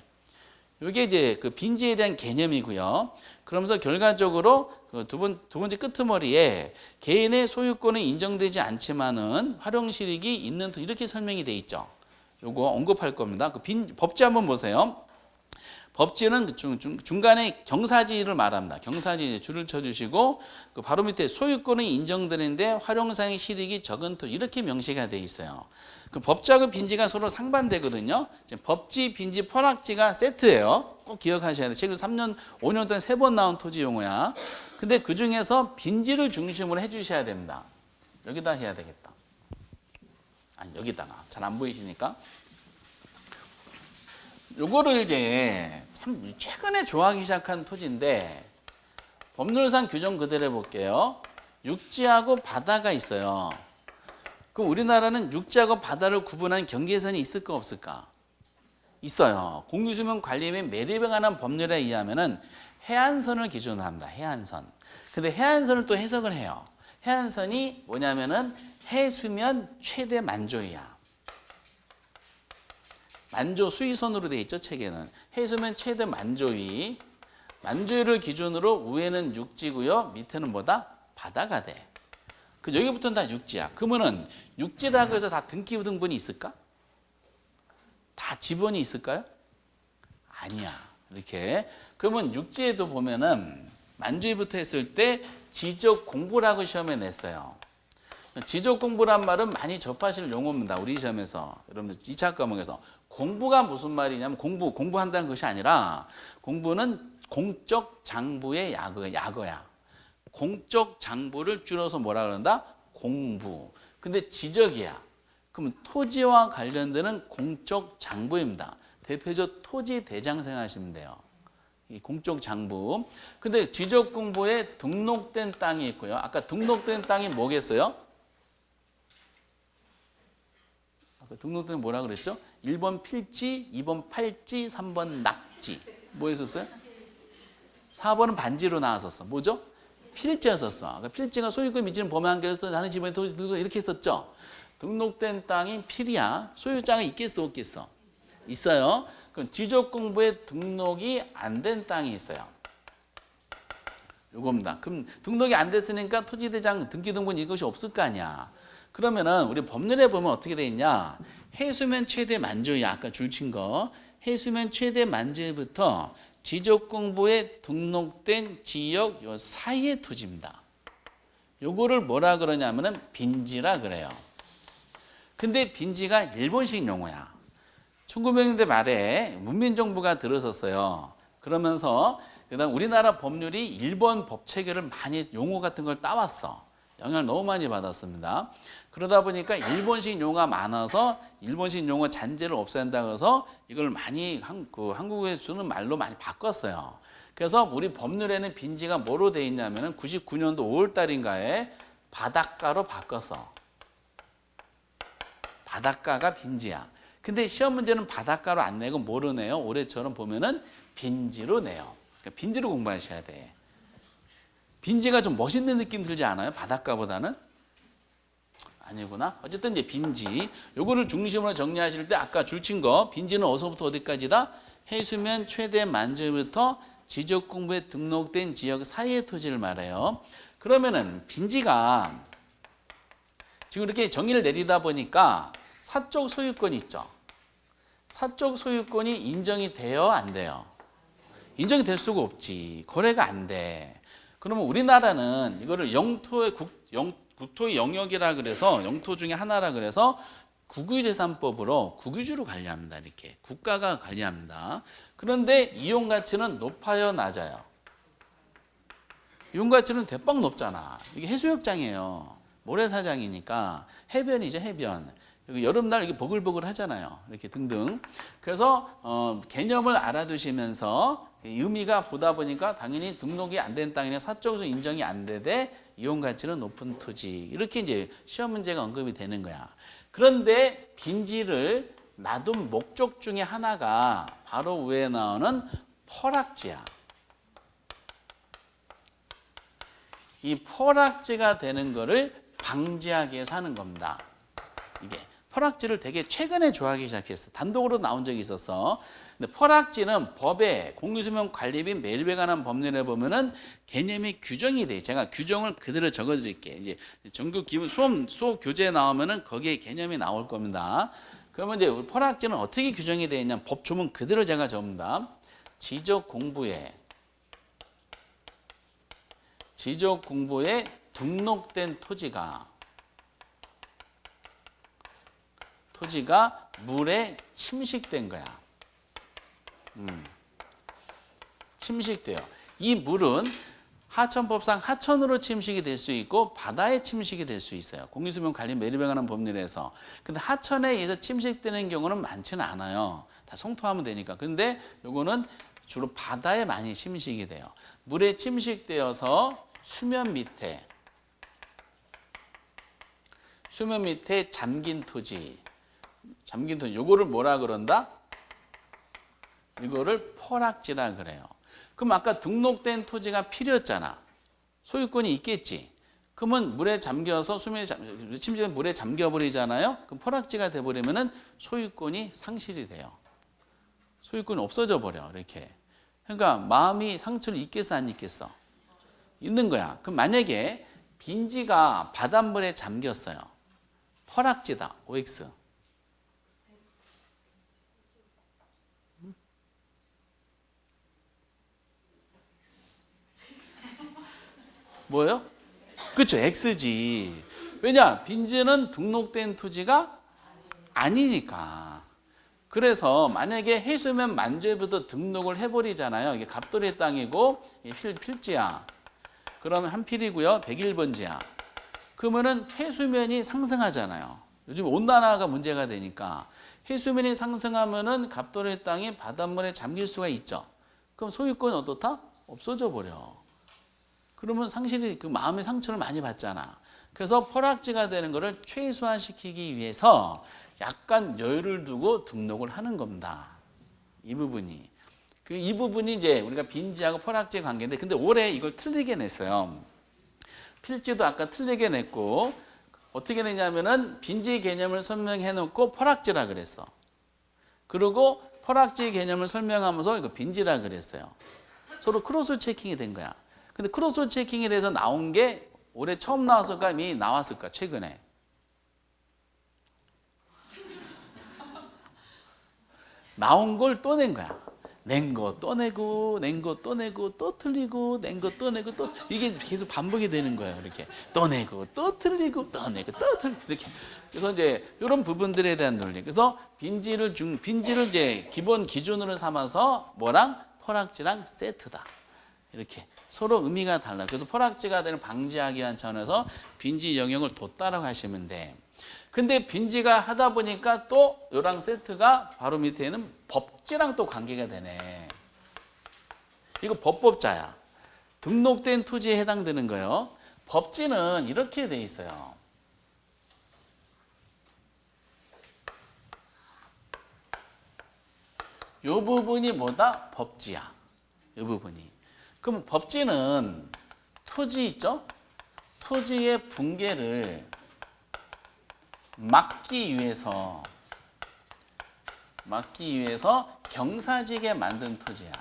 이게 이제 그 빈지에 대한 개념이고요. 그러면서 결과적으로 그 두 번째 끄트머리에 개인의 소유권은 인정되지 않지만은 활용 실익이 있는 토지 이렇게 설명이 돼 있죠. 요거 언급할 겁니다. 그 법지 한번 보세요. 법지는 중간에 경사지를 말합니다. 경사지 줄을 쳐주시고 그 바로 밑에 소유권이 인정되는데 활용상의 실익이 적은 토지 이렇게 명시가 돼 있어요. 그 법지하고 빈지가 서로 상반되거든요. 법지, 빈지, 포락지가 세트예요. 꼭 기억하셔야 돼요. 최근 3년, 5년 동안 3번 나온 토지 용어야. 근데 그 중에서 빈지를 중심으로 해주셔야 됩니다. 여기다 해야 되겠다. 아니 여기다가 잘 안 보이시니까. 요거를 이제 참 최근에 좋아하기 시작한 토지인데 법률상 규정 그대로 해볼게요. 육지하고 바다가 있어요. 그럼 우리나라는 육지하고 바다를 구분하는 경계선이 있을까 없을까? 있어요. 공유수면 관리 및 매립에 관한 법률에 의하면은 해안선을 기준으로 합니다. 해안선. 근데 해안선을 또 해석을 해요. 해안선이 뭐냐면은 해수면 최대 만조이야. 만조 수위선으로 되어 있죠, 책에는. 해수면 최대 만조위. 만조위를 기준으로 위에는 육지고요. 밑에는 뭐다? 바다가 돼. 그 여기부터는 다 육지야. 그러면은 육지라고 해서 다 등기 등본이 있을까? 다 지번이 있을까요? 아니야. 이렇게. 그러면 육지에도 보면은 만조위부터 했을 때 지적 공부라고 시험에 냈어요. 지적 공부란 말은 많이 접하실 용어입니다. 우리 시험에서. 여러분들 2차 과목에서. 공부가 무슨 말이냐면 공부한다는 것이 아니라 공부는 공적 장부의 약어야. 공적 장부를 줄여서 뭐라 그런다? 공부. 근데 지적이야. 그러면 토지와 관련되는 공적 장부입니다. 대표적 토지 대장생 하시면 돼요. 이 공적 장부. 근데 지적 공부에 등록된 땅이 있고요. 아까 등록된 땅이 뭐겠어요? 등록된 뭐라 그랬죠? 1번 필지, 2번 팔지, 3번 낙지. 뭐 했었어요? 4번은 반지로 나왔었어. 뭐죠? 필지였었어. 그러니까 필지가 소유권 미지는 범위 한계에서 나는 집안에 토지 이렇게 했었죠. 등록된 땅이 필이야. 소유자가 있겠어, 없겠어? 있어요. 그럼 지적 공부에 등록이 안 된 땅이 있어요. 요겁니다. 그럼 등록이 안 됐으니까 토지대장 등기등본 이것이 없을 거 아니야. 그러면은 우리 법률에 보면 어떻게 돼 있냐? 해수면 최대 만조야. 아까 줄친 거. 해수면 최대 만조부터 지적 공부에 등록된 지역 요 사이의 토지입니다. 요거를 뭐라 그러냐면은 빈지라 그래요. 근데 빈지가 일본식 용어야. 1900년대 말에 문민정부가 들어섰어요. 그러면서 그다음 우리나라 법률이 일본 법 체계를 많이 용어 같은 걸 따왔어. 영향을 너무 많이 받았습니다. 그러다 보니까 일본식 용어가 많아서 일본식 용어 잔재를 없애야 한다 그래서 이걸 많이 한국에 쓰는 말로 많이 바꿨어요. 그래서 우리 법률에는 빈지가 뭐로 돼 있냐면은 99년도 5월 달인가에 바닷가로 바꿨어. 바닷가가 빈지야. 근데 시험 문제는 바닷가로 안 내고 뭐로 내요? 올해처럼 보면은 빈지로 내요. 그러니까 빈지로 공부하셔야 돼. 빈지가 좀 멋있는 느낌 들지 않아요? 바닷가보다는? 아니구나. 어쨌든 이제 빈지. 요거를 중심으로 정리하실 때 아까 줄친 거 빈지는 어디서부터 어디까지다? 해수면 최대 만점부터 지적 공부에 등록된 지역 사이의 토지를 말해요. 그러면은 빈지가 지금 이렇게 정의를 내리다 보니까 사적 소유권이 있죠. 사적 소유권이 인정이 돼요? 안 돼요? 인정이 될 수가 없지. 거래가 안 돼. 그러면 우리나라는 이거를 국토의 영역이라 그래서 영토 중에 하나라 그래서 국유재산법으로 국유주로 관리합니다. 이렇게 국가가 관리합니다. 그런데 이용 가치는 높아요, 낮아요? 이용 가치는 대빵 높잖아. 이게 해수욕장이에요. 모래사장이니까 해변이죠, 해변. 여기 여름날 이게 보글보글 하잖아요. 이렇게 등등. 그래서 개념을 알아두시면서 의미가 보다 보니까 당연히 등록이 안 된 땅이나 사적으로 인정이 안 되되 이용 가치는 높은 토지. 이렇게 이제 시험 문제가 언급이 되는 거야. 그런데 빈지를 놔둔 목적 중에 하나가 바로 위에 나오는 퍼락지야. 이 퍼락지가 되는 거를 방지하기 위해서 하는 겁니다. 이게 퍼락지를 되게 최근에 좋아하기 시작했어. 단독으로 나온 적이 있었어. 근데 퍼락지는 법에 공유수면 관리 및 매립에 관한 법률에 보면은 개념이 규정이 돼. 제가 규정을 그대로 적어드릴게요. 이제 전국 기본 수업 교재에 나오면은 거기에 개념이 나올 겁니다. 그러면 이제 퍼락지는 어떻게 규정이 되어 있냐면 법조문 그대로 제가 적습니다. 지적 공부에 등록된 토지가 물에 침식된 거야. 침식돼요. 이 물은 하천법상 하천으로 침식이 될 수 있고 바다에 침식이 될 수 있어요. 공유수면 관리 매립에 관한 법률에서. 근데 하천에 의해서 침식되는 경우는 많지는 않아요. 다 성토하면 되니까. 근데 요거는 주로 바다에 많이 침식이 돼요. 물에 침식되어서 수면 밑에 잠긴 토지. 요거를 뭐라 그런다? 이거를 퍼락지라 그래요. 그럼 아까 등록된 토지가 필요했잖아. 소유권이 있겠지. 그러면 물에 잠겨서 침식은 물에 잠겨버리잖아요. 그럼 퍼락지가 돼버리면은 소유권이 상실이 돼요. 소유권이 없어져 버려. 이렇게. 그러니까 마음이 상처를 입겠어, 안 입겠어? 있는 거야. 그럼 만약에 빈지가 바닷물에 잠겼어요. 퍼락지다. OX. 뭐예요? 그렇죠. X지. 왜냐? 빈지는 등록된 토지가 아니니까. 그래서 만약에 해수면 만주에부터 등록을 해버리잖아요. 이게 갑돌의 땅이고 필지야. 그러면 한 필이고요. 101번지야. 그러면은 해수면이 상승하잖아요. 요즘 온난화가 문제가 되니까 해수면이 상승하면은 갑돌의 땅이 바닷물에 잠길 수가 있죠. 그럼 소유권이 어떻다? 없어져 버려. 그러면 상실이 그 마음의 상처를 많이 받잖아. 그래서 퍼락지가 되는 것을 최소화시키기 위해서 약간 여유를 두고 등록을 하는 겁니다. 이 부분이. 이 부분이 이제 우리가 빈지하고 퍼락지의 관계인데, 근데 올해 이걸 틀리게 냈어요. 필지도 아까 틀리게 냈고, 어떻게 냈냐면은 빈지 개념을 설명해 놓고 퍼락지라 그랬어. 그리고 퍼락지 개념을 설명하면서 이거 빈지라 그랬어요. 서로 크로스 체킹이 된 거야. 근데 크로스 체킹에 대해서 나온 게 올해 처음 나왔을까? 이미 나왔을까? 최근에. 나온 걸 또 낸 거야. 낸 거 또 내고, 낸 거 또 내고, 또 틀리고, 낸 거 또 내고, 또 이게 계속 반복이 되는 거예요. 이렇게 또 내고, 또 틀리고, 또 내고, 또 틀리고 이렇게. 그래서 이제 이런 부분들에 대한 논리. 그래서 빈지를 이제 기본 기준으로 삼아서 뭐랑 퍼락지랑 세트다. 이렇게 서로 의미가 달라. 그래서 포락지가 되는 방지하기 위한 차원에서 빈지 영역을 뒀다라고 하시면 돼. 근데 빈지가 하다 보니까 또 요랑 세트가 바로 밑에는 법지랑 또 관계가 되네. 이거 법법자야. 등록된 토지에 해당되는 거예요. 법지는 이렇게 돼 있어요. 요 부분이 뭐다? 법지야. 이 부분이. 그럼 법지는 토지 있죠? 토지의 붕괴를 막기 위해서 경사지게 만든 토지야.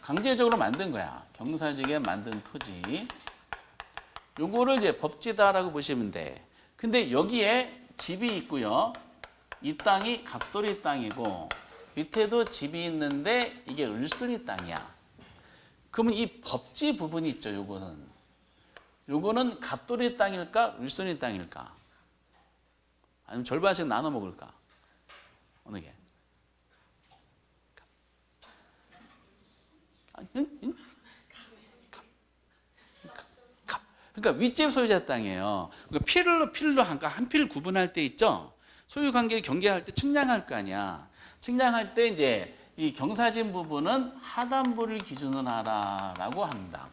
강제적으로 만든 거야. 경사지게 만든 토지. 요거를 이제 법지다라고 보시면 돼. 근데 여기에 집이 있고요. 이 땅이 갑돌이 땅이고 밑에도 집이 있는데 이게 을술이 땅이야. 그러면 이 법지 부분이 있죠. 요거는 갑돌이 땅일까? 을술이 땅일까? 아니면 절반씩 나눠 먹을까? 어느 게? 그러니까 윗집 소유자 땅이에요. 그러니까 필로 한 필 구분할 때 있죠. 소유 관계 경계할 때 측량할 거 아니야. 측량할 때 이제 이 경사진 부분은 하단부를 기준으로 하라라고 합니다.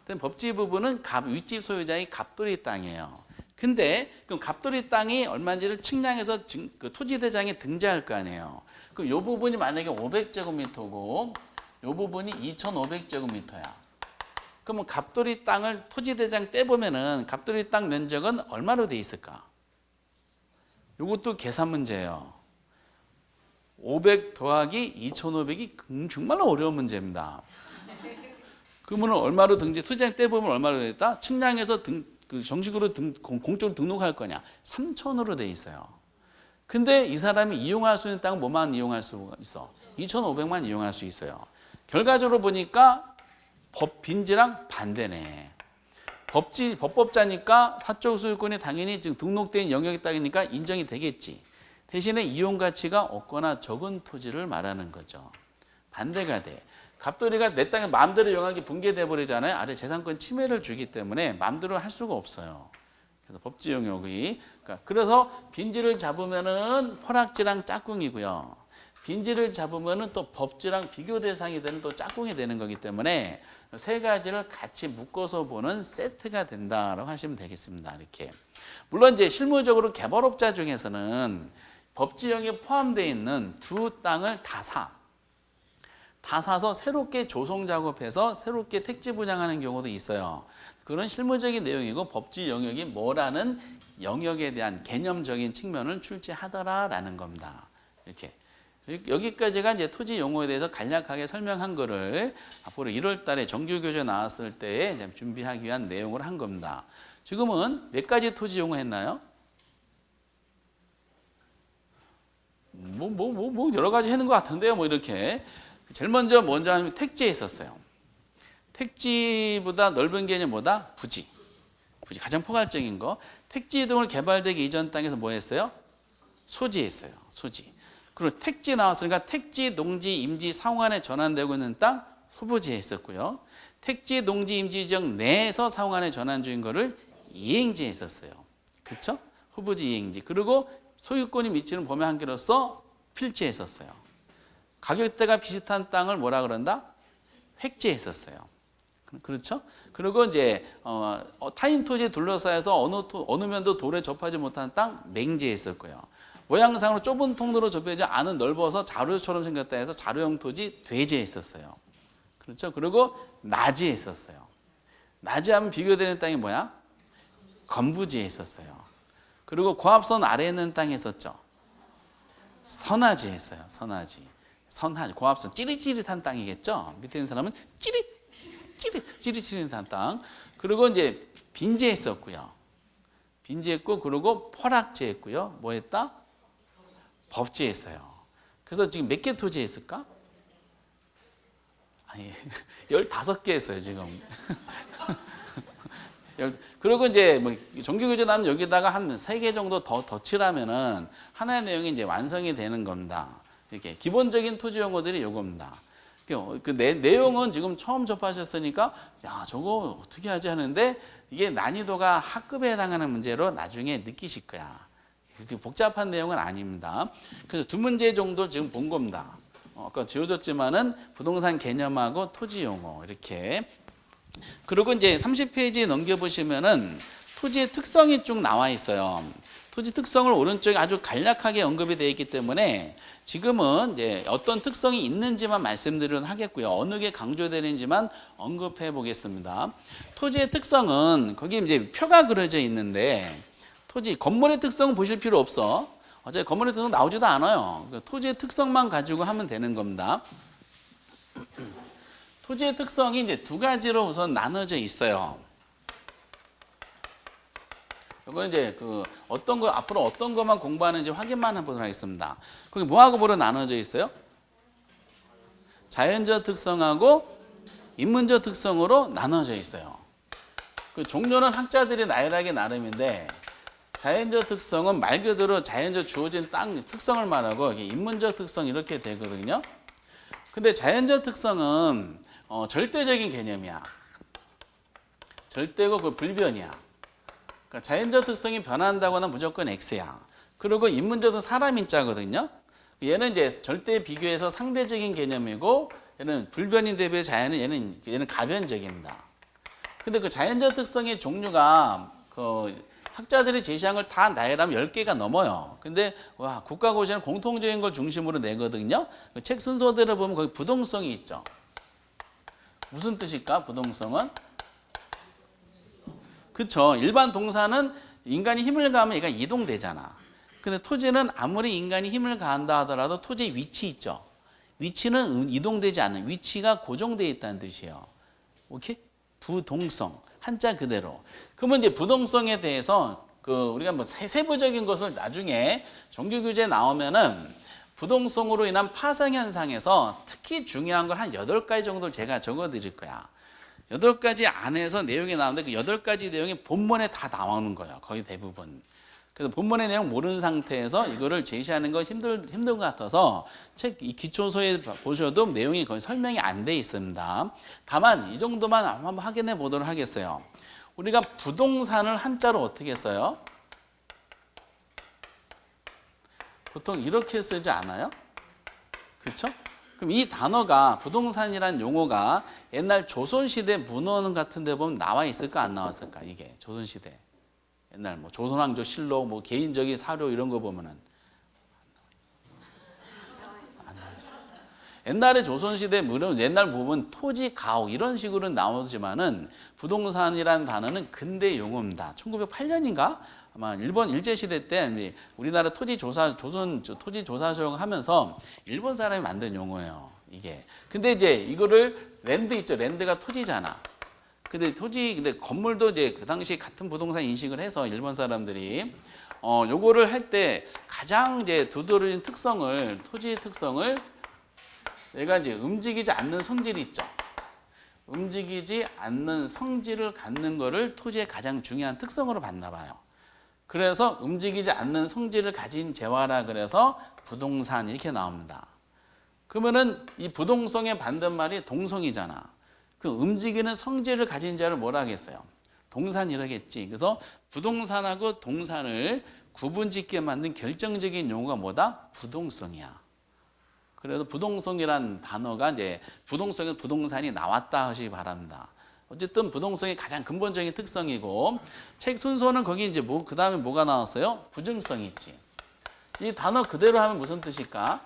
법지 부분은 윗집 소유자의 갑돌이 땅이에요. 근데 그럼 갑돌이 땅이 얼마인지를 측량해서 그 토지대장에 등재할 거 아니에요. 그럼 이 부분이 만약에 500제곱미터고 이 부분이 2,500제곱미터야. 그러면 갑돌이 땅을 토지대장 떼보면은 갑돌이 땅 면적은 얼마로 돼 있을까? 이것도 계산 문제예요. 500 더하기 2,500이 정말로 어려운 문제입니다. 그러면 얼마로 토지대장 떼보면 얼마로 되겠다? 측량해서 정식으로 공적으로 등록할 거냐? 3,000으로 돼 있어요. 근데 이 사람이 이용할 수 있는 땅은 뭐만 이용할 수 있어? 2,500만 이용할 수 있어요. 결과적으로 보니까 빈지랑 반대네. 법법자니까 사적 소유권이 당연히 지금 등록된 영역의 땅이니까 인정이 되겠지. 대신에 이용 가치가 없거나 적은 토지를 말하는 거죠. 반대가 돼. 갑돌이가 내 땅에 마음대로 영역이 붕괴돼 버리잖아요. 아래 재산권 침해를 주기 때문에 마음대로 할 수가 없어요. 그래서 법지 영역이 그래서 빈지를 잡으면은 포락지랑 짝꿍이고요. 빈지를 잡으면은 또 법지랑 비교 대상이 되는 또 짝꿍이 되는 거기 때문에 세 가지를 같이 묶어서 보는 세트가 된다라고 하시면 되겠습니다. 이렇게. 물론 이제 실무적으로 개발업자 중에서는 법지 영역에 포함되어 있는 두 땅을 다 사서 새롭게 조성 작업해서 새롭게 택지 분양하는 경우도 있어요. 그런 실무적인 내용이고 법지 영역이 뭐라는 영역에 대한 개념적인 측면을 출제하더라라는 겁니다. 이렇게. 여기까지가 이제 토지 용어에 대해서 간략하게 설명한 거를 앞으로 1월 달에 정규 교재 나왔을 때 준비하기 위한 내용을 한 겁니다. 지금은 몇 가지 토지 용어 했나요? 여러 가지 하는 것 같은데요. 이렇게. 제일 먼저 하면 택지에 있었어요. 택지보다 넓은 개념이 뭐다? 부지. 가장 포괄적인 거. 택지 등을 개발되기 이전 땅에서 뭐 했어요? 소지했어요. 소지. 그리고 택지 나왔으니까 택지, 농지, 임지, 상호간에 전환되고 있는 땅 후보지에 있었고요. 택지, 농지, 임지 지역 내에서 상호간에 전환 중인 거를 이행지에 있었어요. 그렇죠? 후보지 이행지. 그리고 소유권이 미치는 범위 한계로서 필지에 있었어요. 가격대가 비슷한 땅을 뭐라 그런다? 획지에 있었어요. 그렇죠? 그리고 이제 타인 토지에 둘러싸여서 어느 면도 돌에 접하지 못한 땅 맹지에 있었고요. 모양상으로 좁은 통로로 접혀지 않은 넓어서 자루처럼 생겼다 해서 자루형 토지 대지에 있었어요. 그렇죠? 그리고 나지에 있었어요. 나지하면 비교되는 땅이 뭐야? 건부지에 있었어요. 그리고 고압선 아래에 있는 땅에 있었죠. 선화지에 있어요. 선화지. 고압선 찌릿찌릿한 땅이겠죠. 밑에 있는 사람은 찌릿찌릿한 땅. 그리고 이제 빈지에 있었고요. 빈지에 있고 그리고 포락지에 있고요. 뭐 했다? 법지에 있어요. 그래서 지금 몇 개 토지에 있을까? 아니, 15개 했어요, 지금. 그리고 이제 뭐 정규교재 나면 여기다가 한 3개 정도 더 칠하면은 하나의 내용이 이제 완성이 되는 겁니다. 이렇게 기본적인 토지 용어들이 요겁니다. 내용은 지금 처음 접하셨으니까 야 저거 어떻게 하지 하는데 이게 난이도가 학급에 해당하는 문제로 나중에 느끼실 거야. 그렇게 복잡한 내용은 아닙니다. 그래서 두 문제 정도 지금 본 겁니다. 아까 지워졌지만은 부동산 개념하고 토지 용어 이렇게. 그리고 이제 30페이지 넘겨보시면은 토지의 특성이 쭉 나와 있어요. 토지 특성을 오른쪽에 아주 간략하게 언급이 되어 있기 때문에 지금은 이제 어떤 특성이 있는지만 말씀드리도록 하겠고요. 어느 게 강조되는지만 언급해 보겠습니다. 토지의 특성은 거기 이제 표가 그려져 있는데 토지 건물의 특성은 보실 필요 없어. 어차피 건물의 특성 나오지도 않아요. 토지의 특성만 가지고 하면 되는 겁니다. 토지의 특성이 이제 두 가지로 우선 나눠져 있어요. 이건 이제 어떤 거 앞으로 어떤 것만 공부하는지 확인만 해보도록 하겠습니다. 거기 뭐하고 뭐로 나눠져 있어요? 자연적 특성하고 인문적 특성으로 나눠져 있어요. 그 종류는 학자들이 나열하기 나름인데 자연적 특성은 말 그대로 자연적 주어진 땅 특성을 말하고 인문적 특성 이렇게 되거든요. 근데 자연적 특성은 절대적인 개념이야. 절대고 그 불변이야. 그러니까 자연적 특성이 변한다고는 무조건 X야. 그리고 인문적은 사람 인자거든요. 얘는 이제 절대 비교해서 상대적인 개념이고 얘는 불변인 대비해 자연은 얘는 가변적입니다. 근데 그 자연적 특성의 종류가 학자들이 제시한 걸 다 나열하면 10개가 넘어요. 근데 국가고시는 공통적인 걸 중심으로 내거든요. 그 책 순서대로 보면 거기 부동성이 있죠. 무슨 뜻일까? 부동성은? 그쵸. 일반 동사는 인간이 힘을 가하면 얘가 이동되잖아. 근데 토지는 아무리 인간이 힘을 가한다 하더라도 토지의 위치 있죠. 위치는 이동되지 않는, 위치가 고정되어 있다는 뜻이에요. 오케이? 부동성. 한자 그대로. 그러면 이제 부동성에 대해서 우리가 뭐 세부적인 것을 나중에 정규교재 나오면은 부동성으로 인한 파생 현상에서 특히 중요한 걸 한 8가지 정도를 제가 적어 드릴 거야. 8가지 안에서 내용이 나오는데 그 8가지 내용이 본문에 다 나오는 거예요. 거의 대부분. 그래서 본문의 내용 모르는 상태에서 이거를 제시하는 건 힘든 것 같아서 책 이 기초서에 보셔도 내용이 거의 설명이 안 돼 있습니다. 다만 이 정도만 한번 확인해 보도록 하겠어요. 우리가 부동산을 한자로 어떻게 써요? 보통 이렇게 쓰지 않아요? 그렇죠? 그럼 이 단어가 부동산이란 용어가 옛날 조선시대 문헌 같은 데 보면 나와 있을까 안 나왔을까? 이게 조선시대 옛날 뭐 조선왕조 실록 뭐 개인적인 사료 이런 거 보면은 안 나와 있어요. 옛날에 조선시대 문헌 옛날 보면 토지 가옥 이런 식으로 나오지만은 부동산이라는 단어는 근대 용어입니다. 1908년인가 아마 일본 일제시대 때 우리나라 조선 토지 조사소용 하면서 일본 사람이 만든 용어예요. 이게. 근데 이제 이거를 랜드 있죠. 랜드가 토지잖아. 근데 건물도 이제 그 당시 같은 부동산 인식을 해서 일본 사람들이 요거를 할 때 가장 이제 두드러진 특성을 토지의 특성을 얘가 이제 움직이지 않는 성질이 있죠. 움직이지 않는 성질을 갖는 거를 토지의 가장 중요한 특성으로 봤나 봐요. 그래서 움직이지 않는 성질을 가진 재화라 그래서 부동산 이렇게 나옵니다. 그러면은 이 부동성의 반대말이 동성이잖아. 그 움직이는 성질을 가진 자를 뭐라 하겠어요? 동산이라겠지. 그래서 부동산하고 동산을 구분짓게 만든 결정적인 용어가 뭐다? 부동성이야. 그래서 부동성이란 단어가 이제 부동성에서 부동산이 나왔다 하시기 바랍니다. 어쨌든 부동성이 가장 근본적인 특성이고 책 순서는 거기 이제 그 다음에 뭐가 나왔어요? 부증성이 있지. 이 단어 그대로 하면 무슨 뜻일까?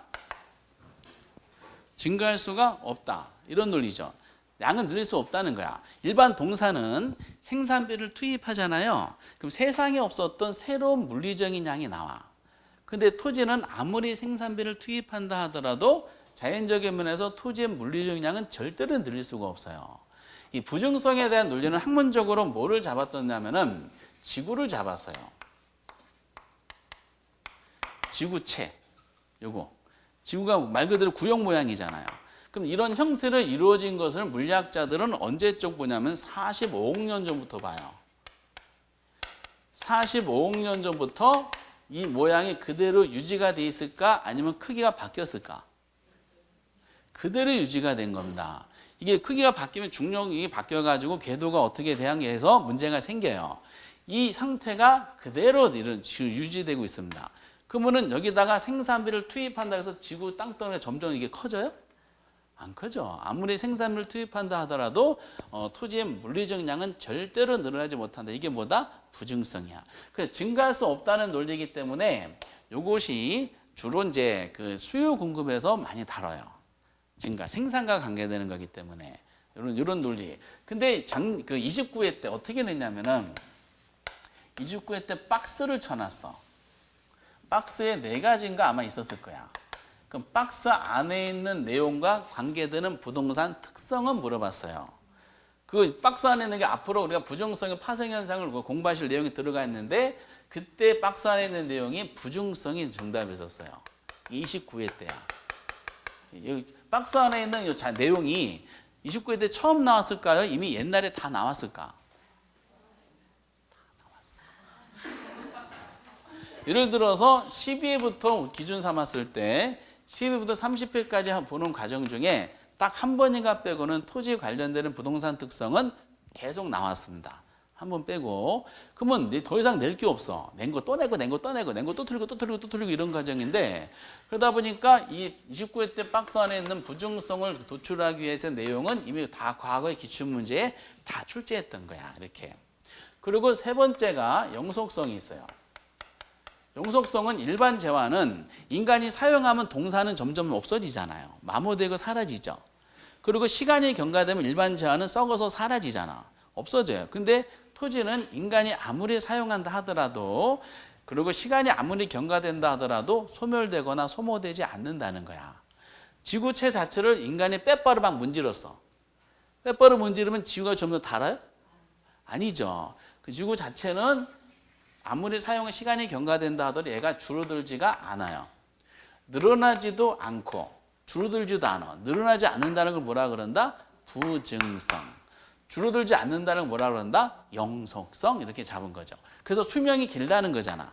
증가할 수가 없다. 이런 논리죠. 양은 늘릴 수 없다는 거야. 일반 동사는 생산비를 투입하잖아요. 그럼 세상에 없었던 새로운 물리적인 양이 나와. 근데 토지는 아무리 생산비를 투입한다 하더라도 자연적인 면에서 토지의 물리적인 양은 절대로 늘릴 수가 없어요. 이 부증성에 대한 논리는 학문적으로 뭐를 잡았었냐면은 지구를 잡았어요. 지구체. 요거. 지구가 말 그대로 구형 모양이잖아요. 그럼 이런 형태로 이루어진 것을 물리학자들은 언제적 보냐면 45억 년 전부터 봐요. 45억 년 전부터 이 모양이 그대로 유지가 돼 있을까? 아니면 크기가 바뀌었을까? 그대로 유지가 된 겁니다. 이게 크기가 바뀌면 중력이 바뀌어가지고 궤도가 어떻게 대항해서 문제가 생겨요. 이 상태가 그대로 유지되고 있습니다. 그러면은 여기다가 생산비를 투입한다 해서 지구 땅덩이가 점점 이게 커져요? 안 커져. 아무리 생산비를 투입한다 하더라도 토지의 물리적 양은 절대로 늘어나지 못한다. 이게 뭐다? 부증성이야. 그래서 증가할 수 없다는 논리이기 때문에 이것이 주로 이제 그 수요 공급에서 많이 다뤄요. 증가, 생산과 관계되는 거기 때문에 이런 논리. 근데 그 29회 때 어떻게 냈냐면은 29회 때 박스를 쳐놨어. 박스에 4가지인가 아마 있었을 거야. 그럼 박스 안에 있는 내용과 관계되는 부동산 특성은 물어봤어요. 그 박스 안에 있는 게 앞으로 우리가 부정성의 파생 현상을 공부하실 내용이 들어가 있는데 그때 박스 안에 있는 내용이 부중성이 정답이었어요. 29회 때야. 여기 박스 안에 있는 이 내용이 29회 때 처음 나왔을까요? 이미 옛날에 다 나왔을까? 예를 들어서 12회부터 기준 삼았을 때 12회부터 30회까지 보는 과정 중에 딱 한 번인가 빼고는 토지에 관련되는 부동산 특성은 계속 나왔습니다. 한 번 빼고. 그러면 더 이상 낼 게 없어. 낸 거 또 내고, 낸 거 또 내고, 낸 거 또 틀리고, 또 틀리고, 또 틀리고 이런 과정인데 그러다 보니까 이 29회 때 박스 안에 있는 부중성을 도출하기 위해서 내용은 이미 다 과거의 기출문제에 다 출제했던 거야. 이렇게. 그리고 세 번째가 영속성이 있어요. 영속성은 일반 재화는 인간이 사용하면 동사는 점점 없어지잖아요. 마모되고 사라지죠. 그리고 시간이 경과되면 일반 재화는 썩어서 사라지잖아. 없어져요. 근데 토지는 인간이 아무리 사용한다 하더라도 그리고 시간이 아무리 경과된다 하더라도 소멸되거나 소모되지 않는다는 거야. 지구체 자체를 인간이 빼빠로 막 문질렀어. 빼빠로 문지르면 지구가 좀 더 달아요? 아니죠. 그 지구 자체는 아무리 사용의 시간이 경과된다 하더라도 얘가 줄어들지가 않아요. 늘어나지도 않고 줄어들지도 않아. 늘어나지 않는다는 걸 뭐라 그런다? 부증성. 줄어들지 않는다는 걸 뭐라 그런다? 영속성. 이렇게 잡은 거죠. 그래서 수명이 길다는 거잖아.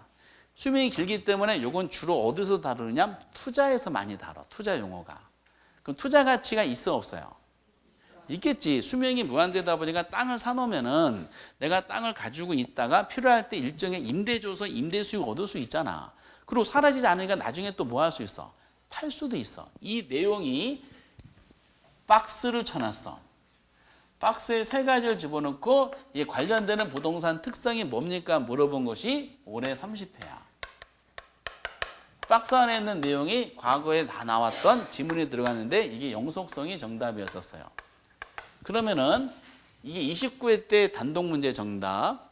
수명이 길기 때문에 이건 주로 어디서 다루느냐? 투자에서 많이 다뤄. 투자 용어가. 그럼 투자 가치가 있어 없어요? 있겠지. 수명이 무한되다 보니까 땅을 사놓으면은 내가 땅을 가지고 있다가 필요할 때 일정의 임대 줘서 임대 수익 얻을 수 있잖아. 그리고 사라지지 않으니까 나중에 또 뭐 할 수 있어? 팔 수도 있어. 이 내용이 박스를 쳐놨어. 박스에 3가지를 집어넣고 이 관련되는 부동산 특성이 뭡니까? 물어본 것이 올해 30회야. 박스 안에 있는 내용이 과거에 다 나왔던 지문이 들어갔는데 이게 영속성이 정답이었었어요. 그러면은 이게 29회 때 단독 문제 정답,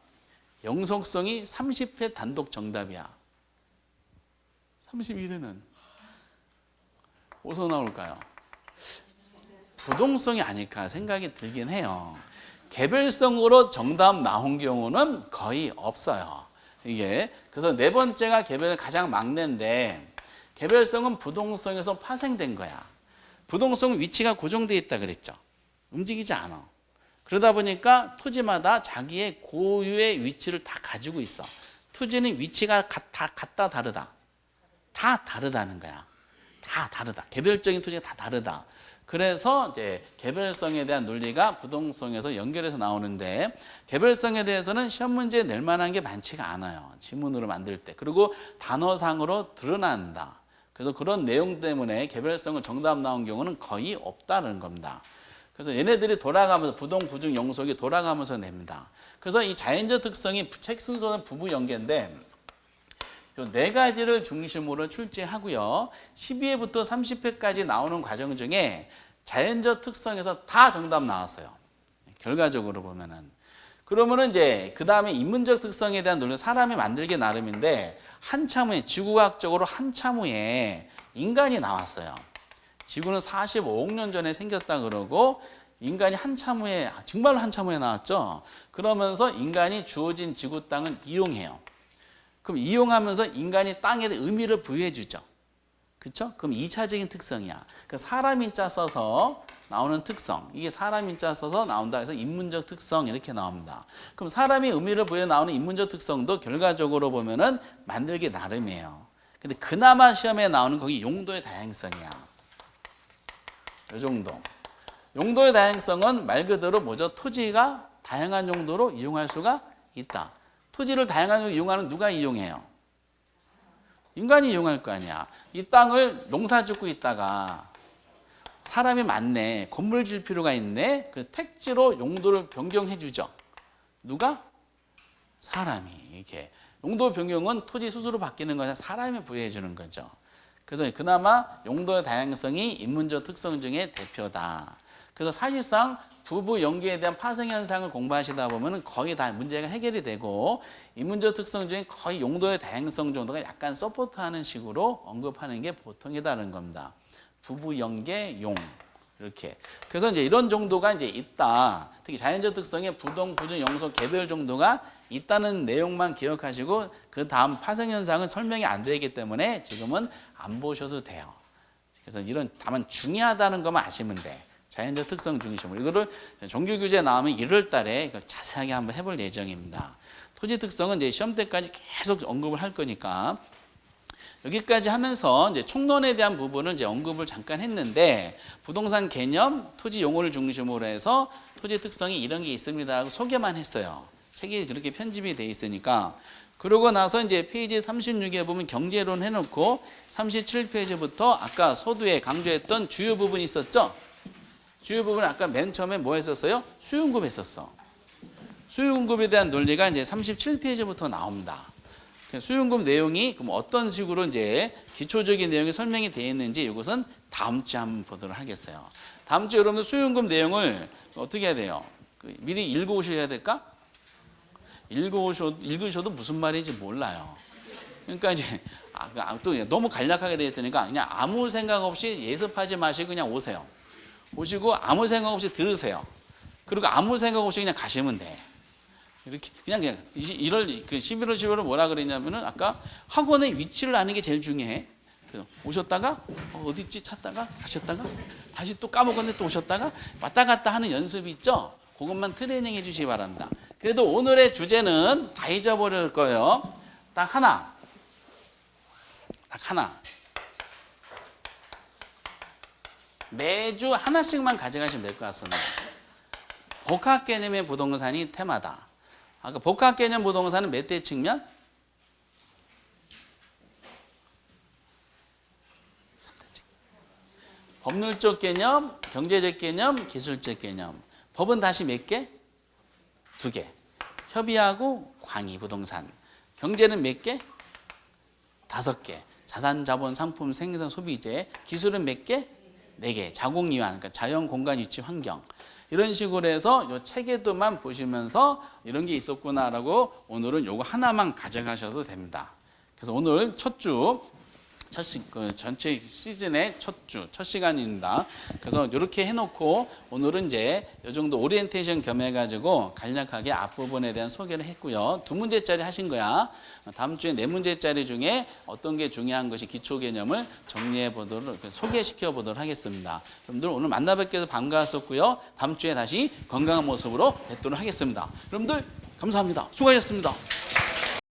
영속성이 30회 단독 정답이야. 31회는 어디서 나올까요? 부동성이 아닐까 생각이 들긴 해요. 개별성으로 정답 나온 경우는 거의 없어요. 이게 그래서 4번째가 개별 가장 막내인데 개별성은 부동성에서 파생된 거야. 부동성 위치가 고정되어 있다 그랬죠. 움직이지 않아. 그러다 보니까 토지마다 자기의 고유의 위치를 다 가지고 있어. 토지는 위치가 같다 다르다. 다 다르다는 거야. 다 다르다. 개별적인 토지가 다 다르다. 그래서 이제 개별성에 대한 논리가 부동성에서 연결해서 나오는데 개별성에 대해서는 시험 문제에 낼 만한 게 많지가 않아요. 지문으로 만들 때. 그리고 단어상으로 드러난다. 그래서 그런 내용 때문에 개별성을 정답 나온 경우는 거의 없다는 겁니다. 그래서 얘네들이 돌아가면서 부동, 부중, 영속이 돌아가면서 냅니다. 그래서 이 자연적 특성이 책 순서는 부부 연계인데 이 4가지를 중심으로 출제하고요. 12회부터 30회까지 나오는 과정 중에 자연적 특성에서 다 정답 나왔어요. 결과적으로 보면은. 그러면은 이제 그 다음에 인문적 특성에 대한 논리 사람이 만들기 나름인데 한참 후에 지구과학적으로 한참 후에 인간이 나왔어요. 지구는 45억 년 전에 생겼다 그러고 인간이 한참 후에 정말로 한참 후에 나왔죠. 그러면서 인간이 주어진 지구 땅을 이용해요. 그럼 이용하면서 인간이 땅에 의미를 부여해 주죠. 그렇죠? 그럼 2차적인 특성이야. 그 사람 인자 써서 나오는 특성. 이게 사람 인자 써서 나온다 해서 인문적 특성 이렇게 나옵니다. 그럼 사람이 의미를 부여 나오는 인문적 특성도 결과적으로 보면은 만들기 나름이에요. 근데 그나마 시험에 나오는 거기 용도의 다양성이야. 이 정도. 용도의 다양성은 말 그대로 뭐죠? 토지가 다양한 용도로 이용할 수가 있다. 토지를 다양한 용도로 이용하는 누가 이용해요? 인간이 이용할 거 아니야. 이 땅을 농사 짓고 있다가 사람이 많네. 건물 질 필요가 있네. 그 택지로 용도를 변경해 주죠. 누가? 사람이. 이렇게. 용도 변경은 토지 수수로 바뀌는 거냐 사람이 부여해 주는 거죠. 그래서 그나마 용도의 다양성이 인문적 특성 중에 대표다. 그래서 사실상 부부 연계에 대한 파생 현상을 공부하시다 보면 거의 다 문제가 해결이 되고 인문적 특성 중에 거의 용도의 다양성 정도가 약간 서포트하는 식으로 언급하는 게 보통이다는 겁니다. 부부 연계 용 이렇게. 그래서 이제 이런 정도가 이제 있다. 특히 자연적 특성의 부동, 부준, 영소, 개별 정도가 있다는 내용만 기억하시고 그 다음 파생 현상은 설명이 안 되기 때문에 지금은 안 보셔도 돼요. 그래서 이런 다만 중요하다는 것만 아시면 돼. 자연적 특성 중심으로 이거를 정규 규제 나오면 1월 달에 자세하게 한번 해볼 예정입니다. 토지 특성은 이제 시험 때까지 계속 언급을 할 거니까 여기까지 하면서 이제 총론에 대한 부분은 이제 언급을 잠깐 했는데 부동산 개념, 토지 용어를 중심으로 해서 토지 특성이 이런 게 있습니다라고 소개만 했어요. 책이 그렇게 편집이 돼 있으니까. 그러고 나서 이제 페이지 36에 보면 경제론 해놓고 37페이지부터 아까 서두에 강조했던 주요 부분이 있었죠. 주요 부분은 아까 맨 처음에 뭐 했었어요? 수요공급 했었어. 수요공급에 대한 논리가 이제 37페이지부터 나옵니다. 수요공급 내용이 그럼 어떤 식으로 이제 기초적인 내용이 설명이 되어 있는지 이것은 다음 주에 한번 보도록 하겠어요. 다음 주에 여러분 수요공급 내용을 어떻게 해야 돼요? 미리 읽어오셔야 될까? 읽으셔도 무슨 말인지 몰라요. 그러니까 이제 또 너무 간략하게 되어 있으니까 그냥 아무 생각 없이 예습하지 마시고 그냥 오세요. 오시고 아무 생각 없이 들으세요. 그리고 아무 생각 없이 그냥 가시면 돼. 이렇게 그냥 11월 12월 뭐라 그랬냐면은 아까 학원의 위치를 아는 게 제일 중요해. 오셨다가 어디 있지 찾다가 가셨다가 다시 또 까먹었는데 또 오셨다가 왔다 갔다 하는 연습이 있죠. 그것만 트레이닝 해주시기 바랍니다. 그래도 오늘의 주제는 다 잊어버릴 거예요. 딱 하나. 매주 하나씩만 가져가시면 될 것 같습니다. 복합 개념의 부동산이 테마다. 아까 복합 개념 부동산은 몇 대 측면? 3대 측면. 법률적 개념, 경제적 개념, 기술적 개념. 법은 다시 몇 개? 2개. 협의하고 광의 부동산. 경제는 몇 개? 5개. 자산, 자본, 상품, 생산, 소비재. 기술은 몇 개? 4개. 자공이완, 그러니까 자연, 공간, 위치, 환경. 이런 식으로 해서 이 체계도만 보시면서 이런 게 있었구나라고 오늘은 요거 하나만 가져가셔도 됩니다. 그래서 오늘 첫 주, 전체 시즌의 첫 주, 첫 시간입니다. 그래서 이렇게 해놓고 오늘은 이제 이 정도 오리엔테이션 겸해가지고 간략하게 앞부분에 대한 소개를 했고요. 2문제짜리 하신 거야. 다음 주에 4문제짜리 중에 어떤 게 중요한 것이 기초 개념을 정리해 보도록, 소개시켜 보도록 하겠습니다. 여러분들 오늘 만나 뵙게 해서 반가웠었고요. 다음 주에 다시 건강한 모습으로 뵙도록 하겠습니다. 여러분들 감사합니다. 수고하셨습니다.